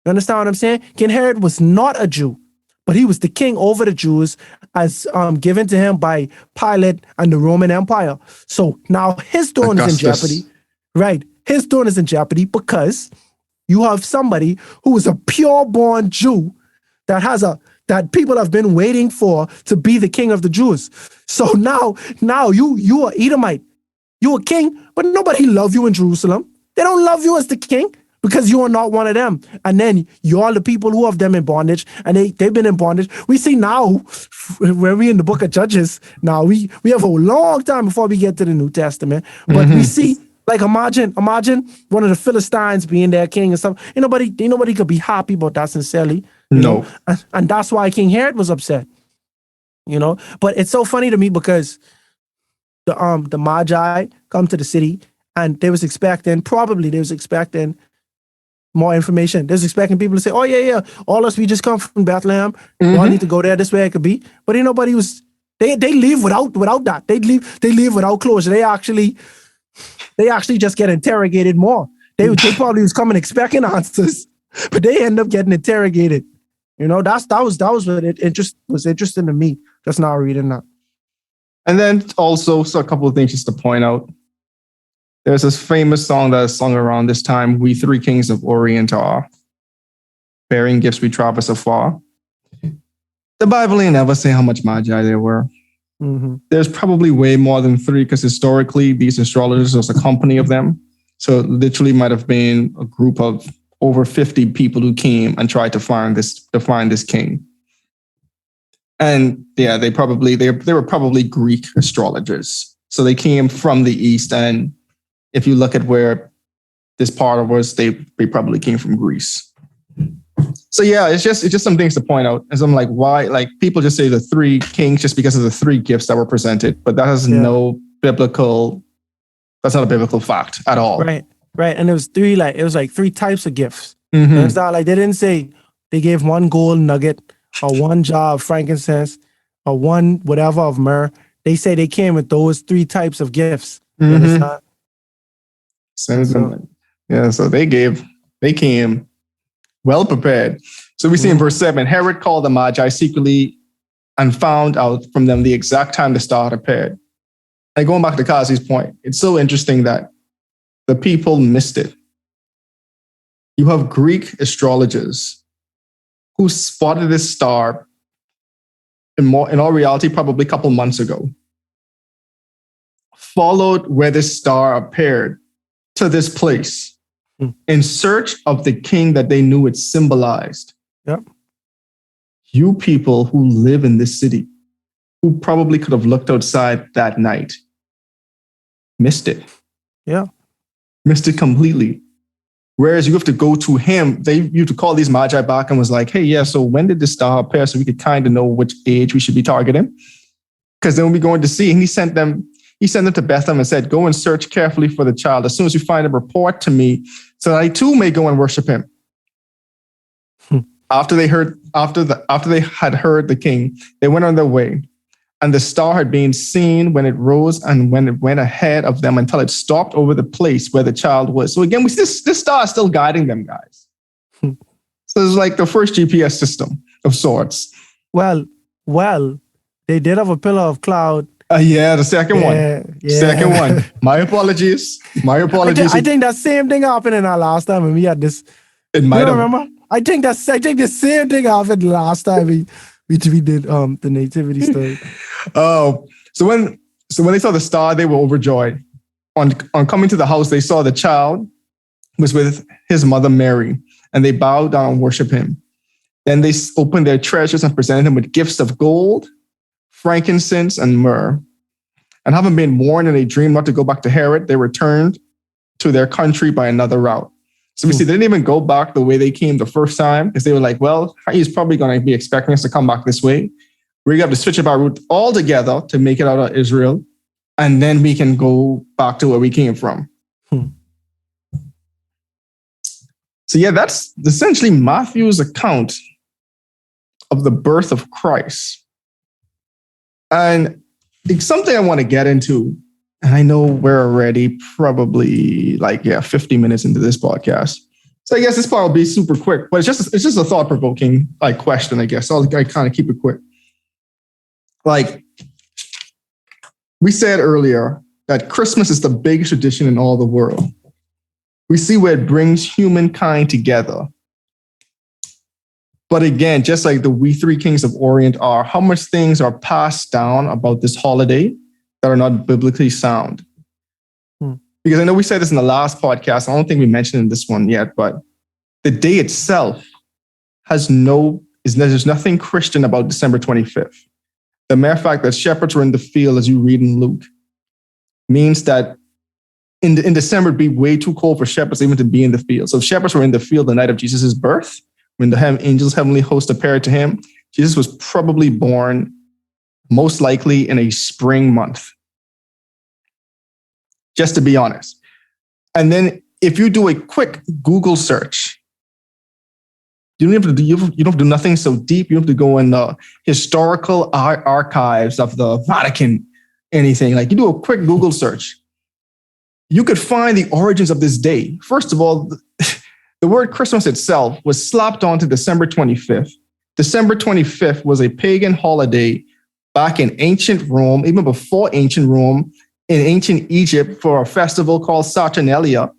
You understand what I'm saying? King Herod was not a Jew, but he was the king over the Jews as given to him by Pilate and the Roman Empire. So now his throne is in jeopardy. Right. His throne is in jeopardy because you have somebody who is a pure-born Jew that people have been waiting for to be the king of the Jews. So now you are Edomite. You a king, but nobody love you in Jerusalem. They don't love you as the king because you are not one of them. And then you are the people who have them in bondage, and they've been in bondage. We see now, when we in the book of Judges, now we have a long time before we get to the New Testament, but we see, like imagine one of the Philistines being their king and stuff. Ain't nobody could be happy about that sincerely. You know? And that's why King Herod was upset. You know, but it's so funny to me because the Magi come to the city and they was expecting more information. They was expecting people to say, oh yeah, all us, we just come from Bethlehem. Y'all need to go there. This way it could be. But ain't nobody was, they leave without that. They leave without closure. They actually just get interrogated more. They probably was coming expecting answers, but they end up getting interrogated. You know, that was what was interesting to me just now reading that. And then also, so a couple of things just to point out. There's this famous song that is sung around this time, We Three Kings of Orient are, bearing gifts we traverse afar. The Bible ain't ever say how much magi there were. Mm-hmm. There's probably way more than 3 because historically these astrologers was a company of them. So it literally might have been a group of over 50 people who came and tried to find this king. And yeah, they were probably Greek astrologers. So they came from the East. And if you look at where this part was, they probably came from Greece. So yeah, it's just some things to point out. And so I'm like, why? Like people just say the 3 kings just because of the 3 gifts that were presented, but that has no biblical. That's not a biblical fact at all. Right. And it was 3 types of gifts. Mm-hmm. And it's not like they didn't say they gave 1 gold nugget or 1 jar of frankincense or 1 whatever of myrrh. They say they came with those 3 types of gifts. Mm-hmm. So they came well prepared. So we see in verse 7, Herod called the Magi secretly and found out from them the exact time the star had appeared. And going back to Kazi's point, it's so interesting that the people missed it. You have Greek astrologers who spotted this star in all reality, probably a couple months ago, followed where this star appeared to this place in search of the king that they knew it symbolized. Yep. You people who live in this city, who probably could have looked outside that night, missed it. Yeah. Missed it completely. Whereas you have to go to him, you have to call these magi back and was like, hey, yeah, so when did this star appear so we could kind of know which age we should be targeting? Because then we're going to see, and he sent them to Bethlehem and said, go and search carefully for the child. As soon as you find him, report to me so that I too may go and worship him. After they had heard the king, they went on their way. And the star had been seen when it rose and when it went ahead of them until it stopped over the place where the child was. So again, we see this star is still guiding them, guys. So it's like the first GPS system of sorts. Well, they did have a pillar of cloud. The second one. Yeah. Second one. My apologies. I think that same thing happened in our last time when we had this. It might have. Remember? I think the same thing happened last time we did the nativity story. Oh, so when they saw the star, they were overjoyed. On coming to the house, they saw the child was with his mother Mary, and they bowed down and worshiped him. Then they opened their treasures and presented him with gifts of gold, frankincense, and myrrh. And having been warned in a dream not to go back to Herod, they returned to their country by another route. So we see they didn't even go back the way they came the first time because they were like, well, he's probably going to be expecting us to come back this way. We're going to have to switch up our route altogether to make it out of Israel. And then we can go back to where we came from. So yeah, that's essentially Matthew's account of the birth of Christ. And it's something I want to get into. And I know we're already probably 50 minutes into this podcast. So I guess this part will be super quick, but it's just a thought-provoking question, I guess. I kind of keep it quick. Like we said earlier that Christmas is the biggest tradition in all the world. We see where it brings humankind together. But again, just like the We Three Kings of Orient are, how much things are passed down about this holiday that are not biblically sound? Because I know we said this in the last podcast. I don't think we mentioned in this one yet, but the day itself there's nothing Christian about December 25th. The mere fact that shepherds were in the field, as you read in Luke, means that in December, it'd be way too cold for shepherds even to be in the field. So if shepherds were in the field the night of Jesus' birth, when the angels' heavenly host appeared to him, Jesus was probably born most likely in a spring month. Just to be honest. And then if you do a quick Google search, you don't have to do nothing so deep. You don't have to go in the historical archives of the Vatican, anything. Like you do a quick Google search, you could find the origins of this day. First of all, the word Christmas itself was slapped onto December 25th. December 25th was a pagan holiday back in ancient Rome, even before ancient Rome, in ancient Egypt for a festival called Saturnalia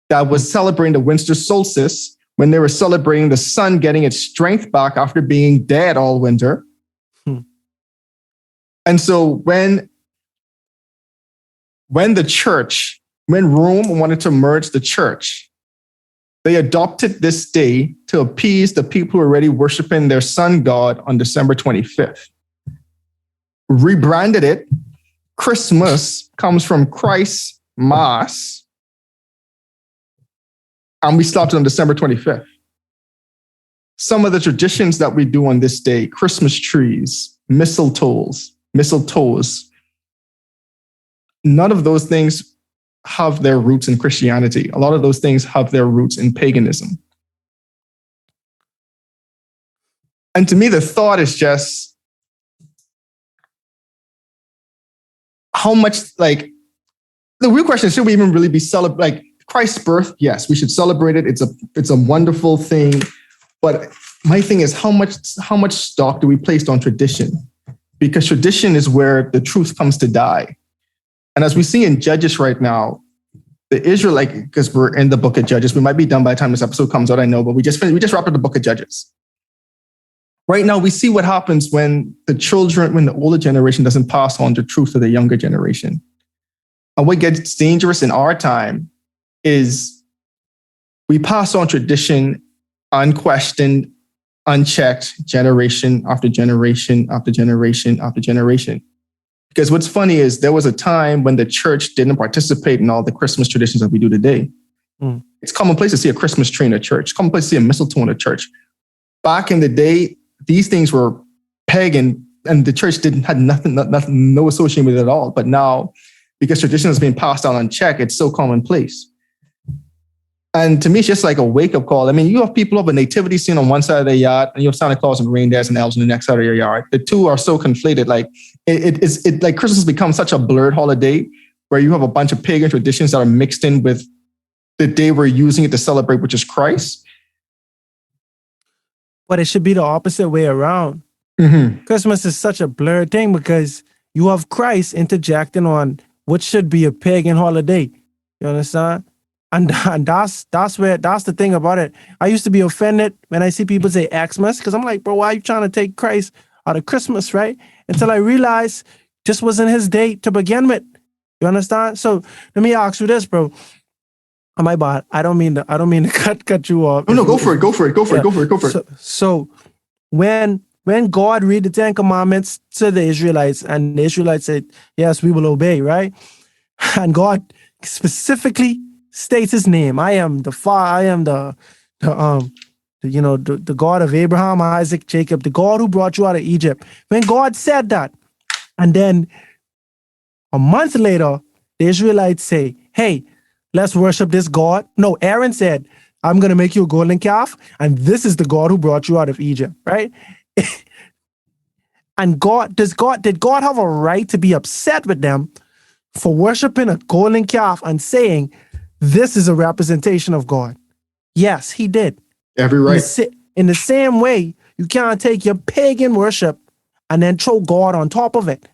that was celebrating the winter solstice, when they were celebrating the sun getting its strength back after being dead all winter. And so when Rome wanted to merge the church, they adopted this day to appease the people who were already worshiping their sun god on December 25th. Rebranded it. Christmas comes from Christ's Mass, and we stopped it on December 25th. Some of the traditions that we do on this day, Christmas trees, mistletoes, none of those things have their roots in Christianity. A lot of those things have their roots in paganism. And to me, the thought is just how much, like, the real question is, should we even really be celebrating, like, Christ's birth? Yes, we should celebrate it. It's a wonderful thing. But my thing is, how much stock do we place on tradition? Because tradition is where the truth comes to die. And as we see in Judges right now, the Israelite, because we're in the book of Judges, we might be done by the time this episode comes out, I know, but we just wrapped up the book of Judges. Right now, we see what happens when the older generation doesn't pass on the truth to the younger generation. And what gets dangerous in our time is we pass on tradition unquestioned, unchecked, generation after generation after generation after generation. Because what's funny is there was a time when the church didn't participate in all the Christmas traditions that we do today. It's commonplace to see a Christmas tree in a church, commonplace to see a mistletoe in a church. Back in the day, these things were pagan and the church had nothing, no association with it at all. But now, because tradition is being passed down unchecked, it's so commonplace. And to me, it's just like a wake-up call. I mean, you have people have a nativity scene on one side of their yard, and you have Santa Claus and reindeers and elves on the next side of your yard. The two are so conflated. Like it like Christmas has become such a blurred holiday where you have a bunch of pagan traditions that are mixed in with the day we're using it to celebrate, which is Christ. But it should be the opposite way around. Christmas is such a blurred thing because you have Christ interjecting on what should be a pagan holiday. You understand? And that's the thing about it. I used to be offended when I see people say Xmas because I'm like, bro, why are you trying to take Christ out of Christmas, right? Until I realized this wasn't his day to begin with. You understand? So let me ask you this, bro. Oh, my bad. I don't mean to cut you off. Oh, no, go for it. So when God read the Ten Commandments to the Israelites and the Israelites said, yes, we will obey, right? And God specifically states his name. I am the God of Abraham, Isaac, Jacob, the God who brought you out of Egypt. When God said that, and then a month later, the Israelites say, hey, let's worship this God. No, Aaron said, I'm going to make you a golden calf, and this is the God who brought you out of Egypt, right? And did God have a right to be upset with them for worshiping a golden calf and saying, this is a representation of God? Yes, he did. Every right. In the same way, you can't take your pagan worship and then throw God on top of it.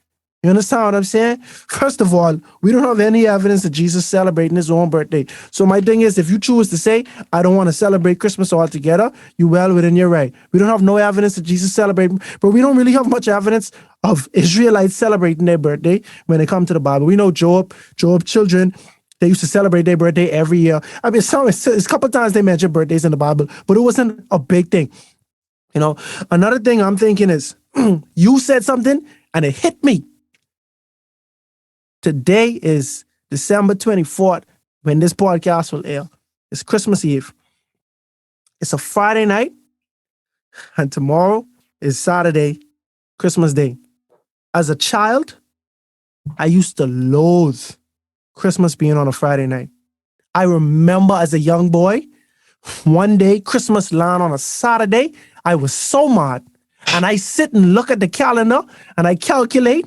You understand what I'm saying? First of all, we don't have any evidence that Jesus celebrating his own birthday. So my thing is, if you choose to say, I don't want to celebrate Christmas altogether, you well within your right. We don't have no evidence that Jesus celebrated, but we don't really have much evidence of Israelites celebrating their birthday when it comes to the Bible. We know Job children, they used to celebrate their birthday every year. I mean, it's a couple of times they mentioned birthdays in the Bible, but it wasn't a big thing. You know, another thing I'm thinking is, you said something and it hit me. Today is December 24th when this podcast will air. It's Christmas Eve. It's a Friday night, and tomorrow is Saturday, Christmas Day. As a child, I used to loathe Christmas being on a Friday night. I remember as a young boy, one day Christmas land on a Saturday, I was so mad. And I sit and look at the calendar and I calculate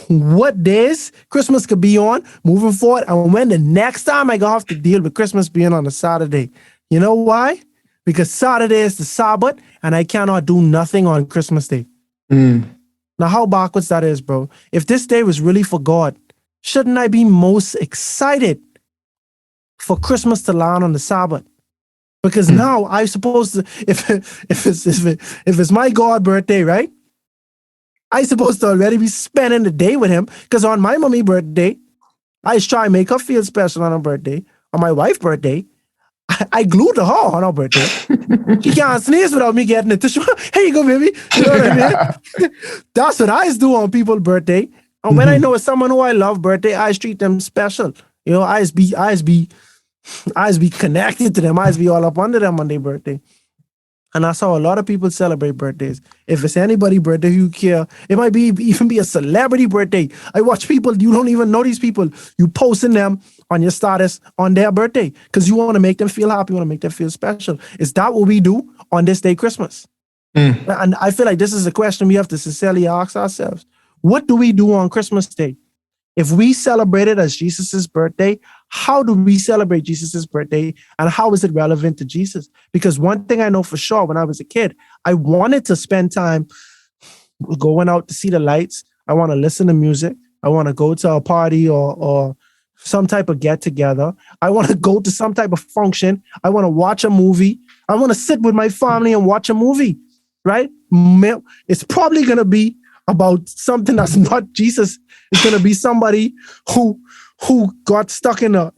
what days Christmas could be on moving forward and when the next time I gonna have to deal with Christmas being on a Saturday. You know why? Because Saturday is the Sabbath and I cannot do nothing on Christmas Day. Now, how backwards that is, bro. If this day was really for God, shouldn't I be most excited for Christmas to land on the Sabbath? Because now I'm supposed to, if it's my God birthday, right? I supposed to already be spending the day with him. Because on my mommy birthday, I just try and make her feel special on her birthday. On my wife's birthday, I glued to her on her birthday. She can't sneeze without me getting it. Here you go, baby. You know what I mean? That's what I do on people's birthday. And when I know it's someone who I love birthday, I treat them special. You know, I just be connected to them. I just be all up under them on their birthday. And that's how a lot of people celebrate birthdays. If it's anybody's birthday you care, it might be even be a celebrity birthday. I watch people, you don't even know these people. You posting them on your status on their birthday because you want to make them feel happy, you want to make them feel special. Is that what we do on this day, Christmas? And I feel like this is a question we have to sincerely ask ourselves. What do we do on Christmas Day? If we celebrate it as Jesus's birthday, how do we celebrate Jesus's birthday and how is it relevant to Jesus? Because one thing I know for sure when I was a kid, I wanted to spend time going out to see the lights. I want to listen to music. I want to go to a party or some type of get together. I want to go to some type of function. I want to watch a movie. I want to sit with my family and watch a movie, right? It's probably going to be about something that's not Jesus. It's going to be somebody who got stuck in a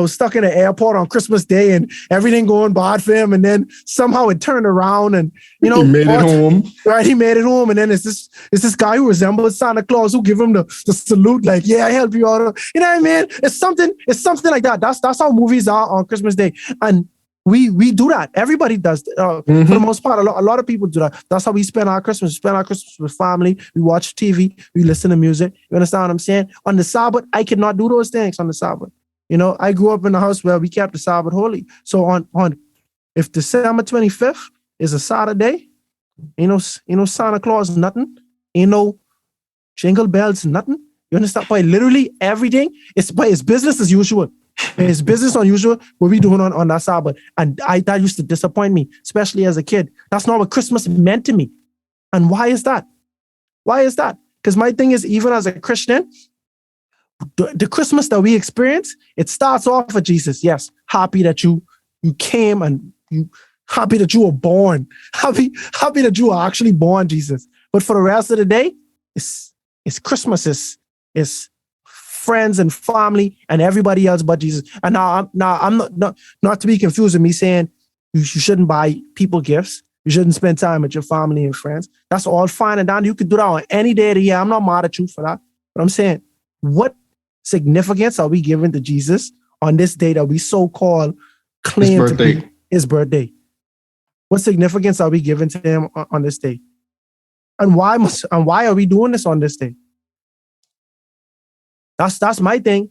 stuck in an airport on Christmas Day and everything going bad for him. And then somehow it turned around and, you know, he made it home. Right. He made it home. And then it's this guy who resembles Santa Claus who give him the salute. Like, yeah, I help you out. You know what I mean? It's something like that. That's how movies are on Christmas Day. And we do that. Everybody does. For the most part, a lot of people do that. That's how we spend our Christmas. We spend our Christmas with family. We watch TV. We listen to music. You understand what I'm saying? On the Sabbath, I cannot do those things on the Sabbath. You know, I grew up in a house where we kept the Sabbath holy. So on if December 25th is a Saturday, you know Santa Claus nothing. You know, jingle bells nothing. You understand? By literally everything, it's business as usual. It's business unusual what we doing on that Sabbath. And that used to disappoint me, especially as a kid. That's not what Christmas meant to me. And why is that? Why is that? Because my thing is, even as a Christian, the Christmas that we experience, it starts off with Jesus. Yes, happy that you came and you happy that you were born. Happy that you were actually born, Jesus. But for the rest of the day, it's Christmas. It's friends and family and everybody else but Jesus. And now I'm not to be confused with me saying you shouldn't buy people gifts. You shouldn't spend time with your family and friends. That's all fine and dandy. You can do that on any day of the year. I'm not mad at you for that. But I'm saying, what significance are we giving to Jesus on this day that we so-called claim to be his birthday? What significance are we giving to him on this day? And why are we doing this on this day? That's my thing.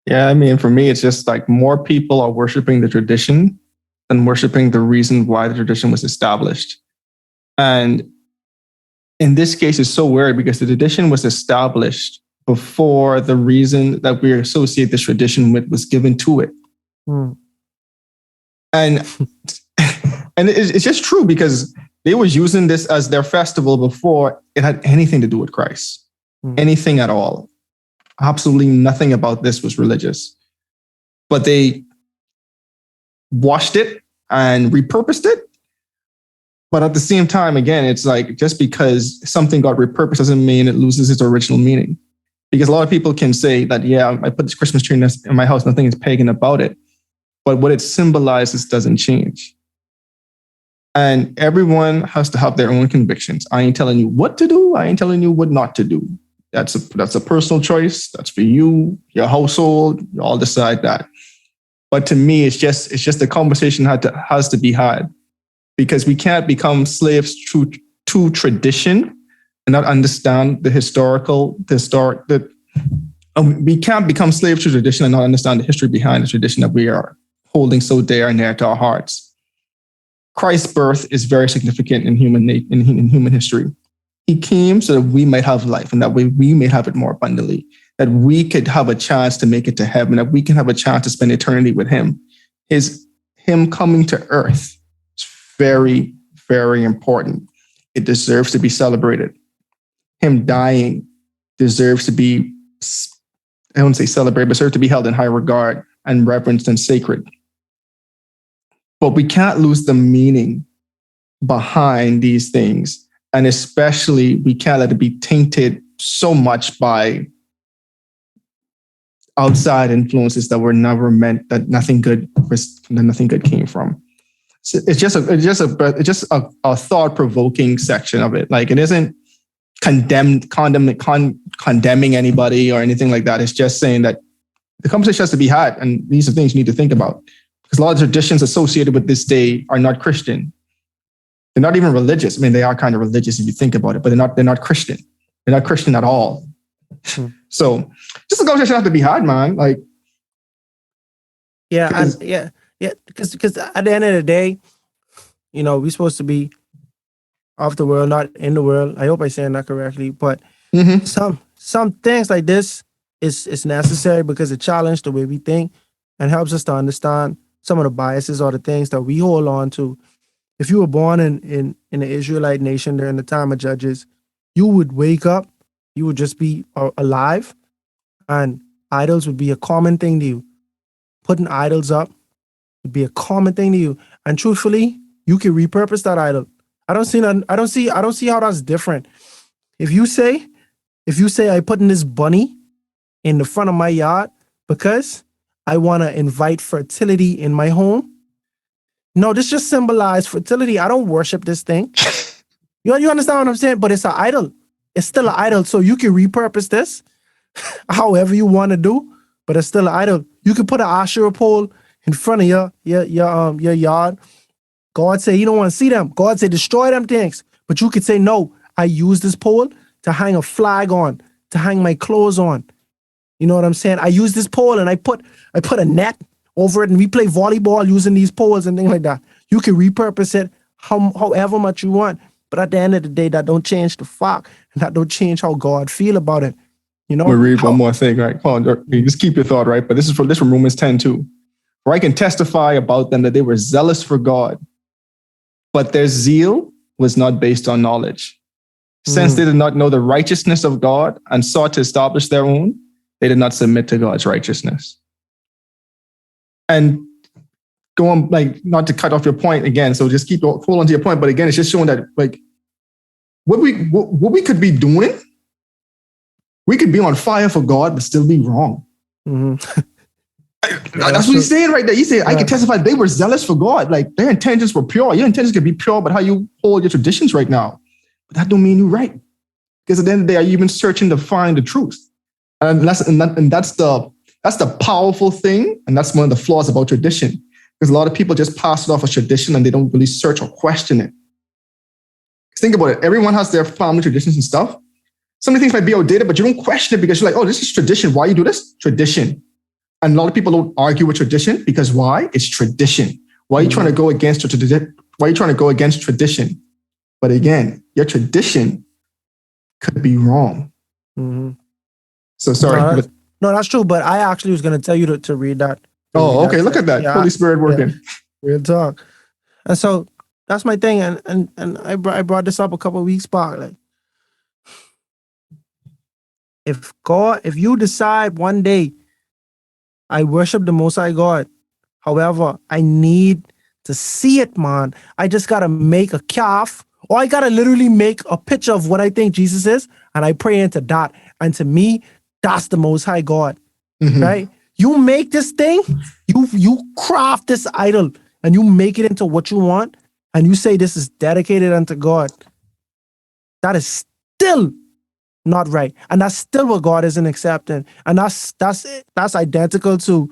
Yeah, I mean, for me, it's just like more people are worshiping the tradition than worshiping the reason why the tradition was established. And in this case, it's so weird because the tradition was established before the reason that we associate this tradition with was given to it. And it's just true because they was using this as their festival before it had anything to do with Christ, anything at all. Absolutely nothing about this was religious, but they washed it and repurposed it. But at the same time, again, it's like just because something got repurposed doesn't mean it loses its original meaning. Because a lot of people can say that, yeah, I put this Christmas tree in my house, nothing is pagan about it. But what it symbolizes doesn't change. And everyone has to have their own convictions. I ain't telling you what to do. I ain't telling you what not to do. That's a personal choice. That's for you, your household. You all decide that. But to me, it's just a conversation has to be had, because we can't become slaves to tradition and not understand we can't become slaves to tradition and not understand the history behind the tradition that we are holding so dear and near to our hearts. Christ's birth is very significant in human history. He came so that we might have life, and that way we may have it more abundantly, that we could have a chance to make it to heaven, that we can have a chance to spend eternity with him. Him coming to earth is very, very important. It deserves to be celebrated. Him dying deserves to be, I won't say celebrated, but deserves to be held in high regard and reverenced and sacred. But we can't lose the meaning behind these things. And especially, we can't let it be tainted so much by outside influences that were never meant, that nothing good came from. So it's just a thought-provoking section of it. Like, it isn't condemning anybody or anything like that. It's just saying that the conversation has to be had, and these are things you need to think about. Because a lot of traditions associated with this day are not Christian. They're not even religious. I mean, they are kind of religious if you think about it, but they're not Christian. They're not Christian at all. So just a conversation has to be had, man. Like, because at the end of the day, you know, we're supposed to be of the world, not in the world. I hope I'm saying that correctly. But some things like this is necessary because it challenges the way we think and helps us to understand some of the biases or the things that we hold on to. If you were born in the Israelite nation during the time of Judges, you would wake up, you would just be alive, and idols would be a common thing to you. Putting idols up would be a common thing to you. And truthfully, you can repurpose that idol. I don't see how that's different. If you say I put in this bunny in the front of my yard because I want to invite fertility in my home. No, this just symbolizes fertility. I don't worship this thing. You understand what I'm saying? But it's an idol. It's still an idol. So you can repurpose this however you want to do, but it's still an idol. You can put an Asherah pole in front of your yard. God said, you don't want to see them. God said, destroy them things. But you could say, no, I use this pole to hang a flag on, to hang my clothes on. You know what I'm saying? I use this pole and I put a net over it, and we play volleyball using these poles and things like that. You can repurpose it however much you want. But at the end of the day, that don't change the fact, and that don't change how God feel about it. You know? We'll read one more thing, right? Hold on, just keep your thought, right? But this is from Romans 10:2. For I can testify about them that they were zealous for God, but their zeal was not based on knowledge. Since they did not know the righteousness of God and sought to establish their own, they did not submit to God's righteousness. And go on, like, not to cut off your point again, so just hold on to your point. But again, it's just showing that, like, what we could be doing, we could be on fire for God, but still be wrong. That's what he's saying right there. He said, I can testify they were zealous for God. Like, their intentions were pure. Your intentions can be pure, but how you hold your traditions right now, but that don't mean you're right. Because at the end of the day, are you even searching to find the truth? And that's the powerful thing, and that's one of the flaws about tradition. Because a lot of people just pass it off as tradition and they don't really search or question it. Think about it. Everyone has their family traditions and stuff. Some of the things might be outdated, but you don't question it because you're like, oh, this is tradition. Why you do this? Tradition. And a lot of people don't argue with tradition because why? It's tradition. Why are you trying to go against tradition? Why are you trying to go against tradition? But again, your tradition could be wrong. So sorry. No, that's true. But I actually was going to tell you to read that. Oh, okay. Look at that. Yeah, Holy Spirit working. Yeah, real talk. And so that's my thing. And I brought this up a couple of weeks back. Like, if you decide one day, I worship the Most High God. However, I need to see it, man. I just got to make a calf, or I got to literally make a picture of what I think Jesus is, and I pray into that. And to me, that's the Most High God, right? You make this thing, you craft this idol, and you make it into what you want, and you say this is dedicated unto God. That is still not right, and that's still what God isn't accepting, and that's identical to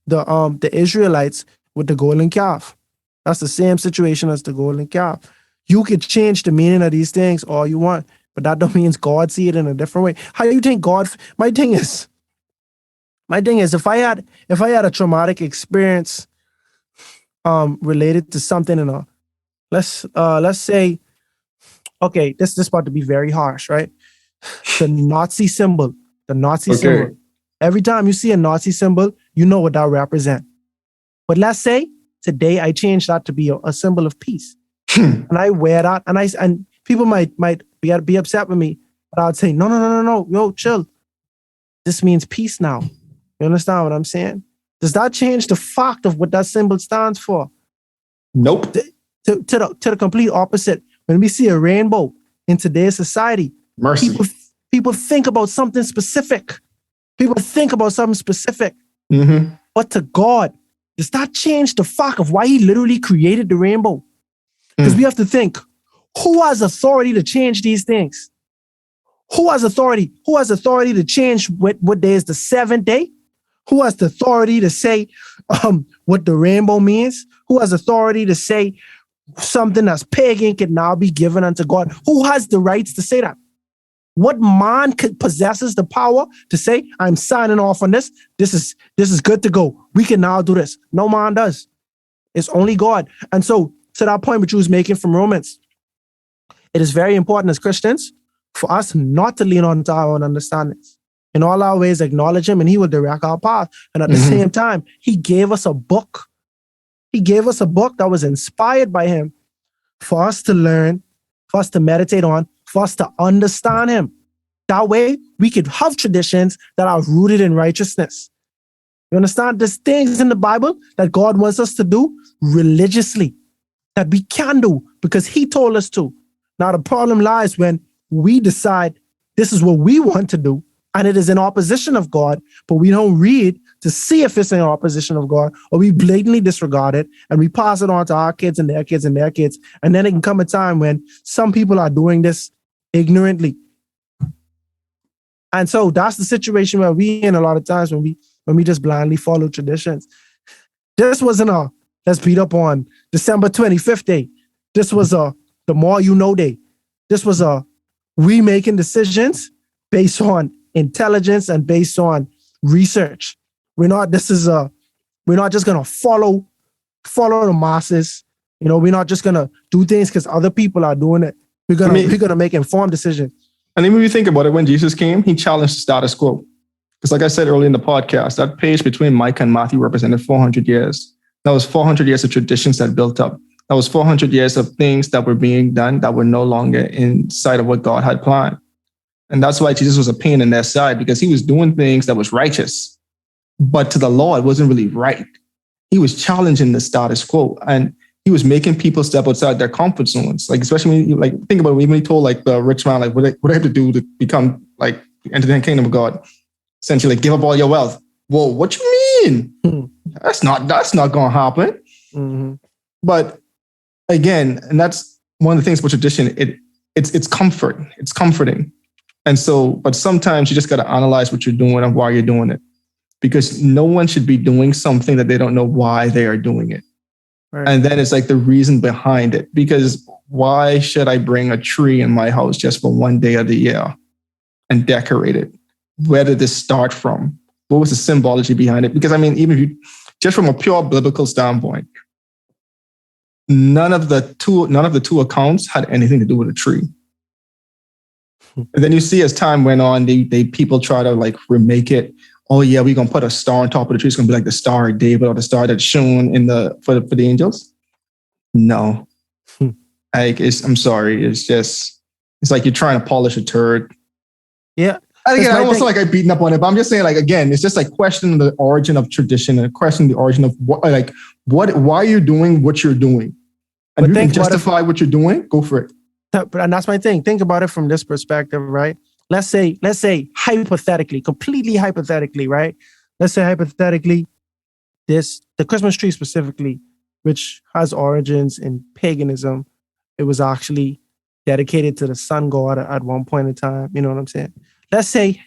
the Israelites with the golden calf. That's the same situation as the golden calf. You could change the meaning of these things all you want, but that don't mean God see it in a different way. How do you think God? My thing is, if I had a traumatic experience, related to something in a, let's say, okay, this is about to be very harsh, right? The Nazi symbol. Symbol. Every time you see a Nazi symbol, you know what that represents. But let's say today I change that to be a symbol of peace, and I wear that, and people might be upset with me, but I'd say no, yo, chill. This means peace now. You understand what I'm saying? Does that change the fact of what that symbol stands for? Nope. To the complete opposite. When we see a rainbow in today's society, Mercy. people think about something specific. People think about something specific. Mm-hmm. But to God, does that change the fact of why he literally created the rainbow? Because we have to think, who has authority to change these things? Who has authority? Who has authority to change what day is the seventh day? Who has the authority to say what the rainbow means? Who has authority to say something that's pagan can now be given unto God? Who has the rights to say that? What man possesses the power to say, I'm signing off on this. This is good to go. We can now do this. No man does. It's only God. And so to that point which you was making from Romans, it is very important as Christians for us not to lean on our own understandings. In all our ways, acknowledge him and he will direct our path. And at the same time, he gave us a book. He gave us a book that was inspired by him for us to learn, for us to meditate on, for us to understand him. That way, we could have traditions that are rooted in righteousness. You understand? There's things in the Bible that God wants us to do religiously, that we can do because he told us to. Now, the problem lies when we decide this is what we want to do, and it is in opposition of God, but we don't read to see if it's in opposition of God, or we blatantly disregard it, and we pass it on to our kids and their kids and their kids. And then it can come a time when some people are doing this ignorantly. And so that's the situation where we in a lot of times when we just blindly follow traditions. This wasn't a let's beat up on December 25th day. This was a the more you know day. This was a we making decisions based on intelligence and based on research. We're not just gonna follow the masses. You know, we're not just gonna do things because other people are doing it. We're gonna make informed decisions. And then when you think about it, when Jesus came, he challenged the status quo. Because like I said earlier in the podcast, that page between Micah and Matthew represented 400 years. That was 400 years of traditions that built up. That was 400 years of things that were being done that were no longer inside of what God had planned. And that's why Jesus was a pain in their side, because he was doing things that was righteous, but to the law, it wasn't really right. He was challenging the status quo, and he was making people step outside their comfort zones. Like, especially when you think about it, when he told like the rich man, like what I have to do to become like enter the kingdom of God, essentially like, give up all your wealth. Whoa, what you mean? That's not going to happen. Mm-hmm. But again, and that's one of the things about tradition. It's comfort. It's comforting. And so, but sometimes you just got to analyze what you're doing and why you're doing it, because no one should be doing something that they don't know why they are doing it. Right. And then it's like the reason behind it, because why should I bring a tree in my house just for one day of the year and decorate it? Where did this start from? What was the symbology behind it? Because I mean, even if you, just from a pure biblical standpoint, none of the two accounts had anything to do with a tree. And then you see as time went on, they people try to like remake it. Oh yeah, we're gonna put a star on top of the tree. It's gonna be like the Star of David or the star that's shown in for the angels. No, I'm sorry. It's like you're trying to polish a turd. Yeah. And again, I almost feel like I'm beating up on it, but I'm just saying, like, again, it's just like questioning the origin of tradition and questioning the origin of why are you doing what you're doing, and you can justify what you're doing. Go for it. And that's my thing. Think about it from this perspective, right? Let's say hypothetically, completely hypothetically, right? Let's say hypothetically, the Christmas tree specifically, which has origins in paganism, it was actually dedicated to the sun god at one point in time. You know what I'm saying? Let's say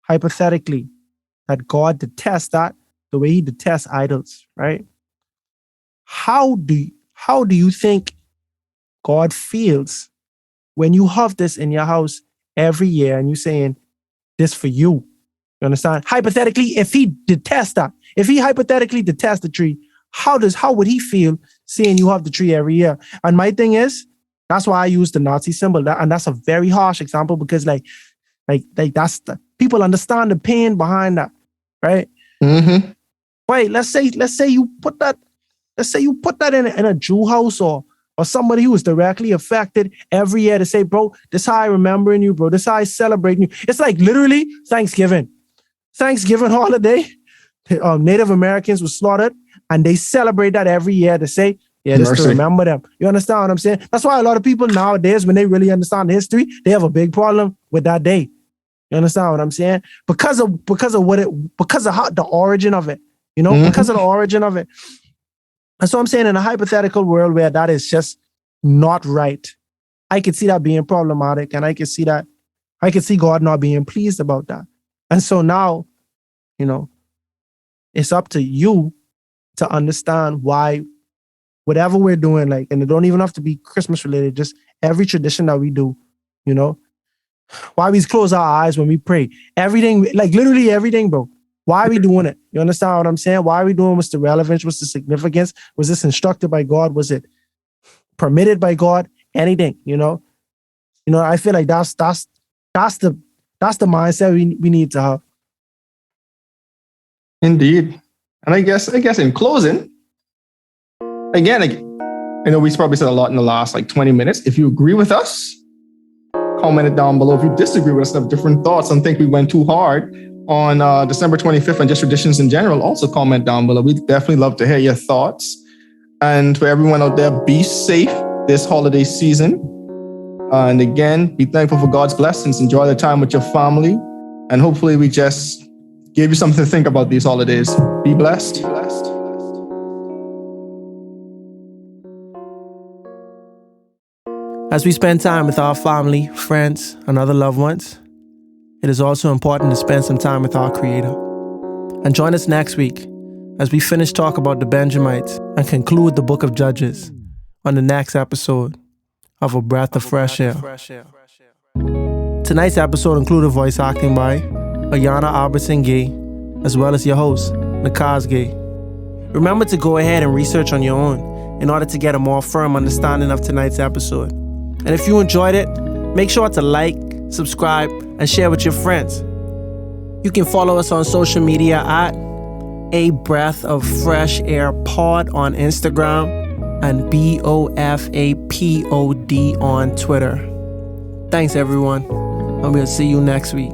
hypothetically that God detests that the way he detests idols, right? How do you think God feels when you have this in your house every year and you're saying this for you? You understand? Hypothetically, if he detests that, if he hypothetically detests the tree, how would he feel seeing you have the tree every year? And my thing is, that's why I use the Nazi symbol. And that's a very harsh example because like that's people understand the pain behind that, right? Mm-hmm. Wait, let's say you put that in a Jew house or somebody who is directly affected every year to say, bro, this is how I remembering you, bro. This is how I celebrating you. It's like literally Thanksgiving holiday. Native Americans were slaughtered and they celebrate that every year to say, Yeah, just to Mercy. remember them. You understand what I'm saying? That's why a lot of people nowadays, when they really understand history, they have a big problem with that day. You understand what I'm saying? Because of how the origin of it. You know, because of the origin of it. And so I'm saying, in a hypothetical world where that is just not right, I could see that being problematic, and I could see God not being pleased about that. And so now, you know, it's up to you to understand why whatever we're doing, like, and it don't even have to be Christmas related, just every tradition that we do, you know, why we close our eyes when we pray, everything, like literally everything, bro. Why are we doing it? You understand what I'm saying? Why are we doing? What's the relevance? What's the significance? Was this instructed by God? Was it permitted by God? Anything, you know? I feel like that's the mindset we need to have. Indeed. And I guess in closing, again, I know we probably said a lot in the last 20 minutes. If you agree with us, comment it down below. If you disagree with us and have different thoughts and think we went too hard on December 25th and just traditions in general, also comment down below. We'd definitely love to hear your thoughts. And for everyone out there, be safe this holiday season. And again, be thankful for God's blessings. Enjoy the time with your family. And hopefully we just gave you something to think about these holidays. Be blessed. As we spend time with our family, friends, and other loved ones, it is also important to spend some time with our Creator. And join us next week as we finish talk about the Benjamites and conclude the book of Judges on the next episode of A Breath of Fresh Air. Tonight's episode included voice acting by Ayanna Albertson-Gay, as well as your host, Nakhaz Gay. Remember to go ahead and research on your own in order to get a more firm understanding of tonight's episode. And if you enjoyed it, make sure to like, subscribe, and share with your friends. You can follow us on social media at A Breath of Fresh Air Pod on Instagram and BOFAPOD on Twitter. Thanks, everyone, and we'll see you next week.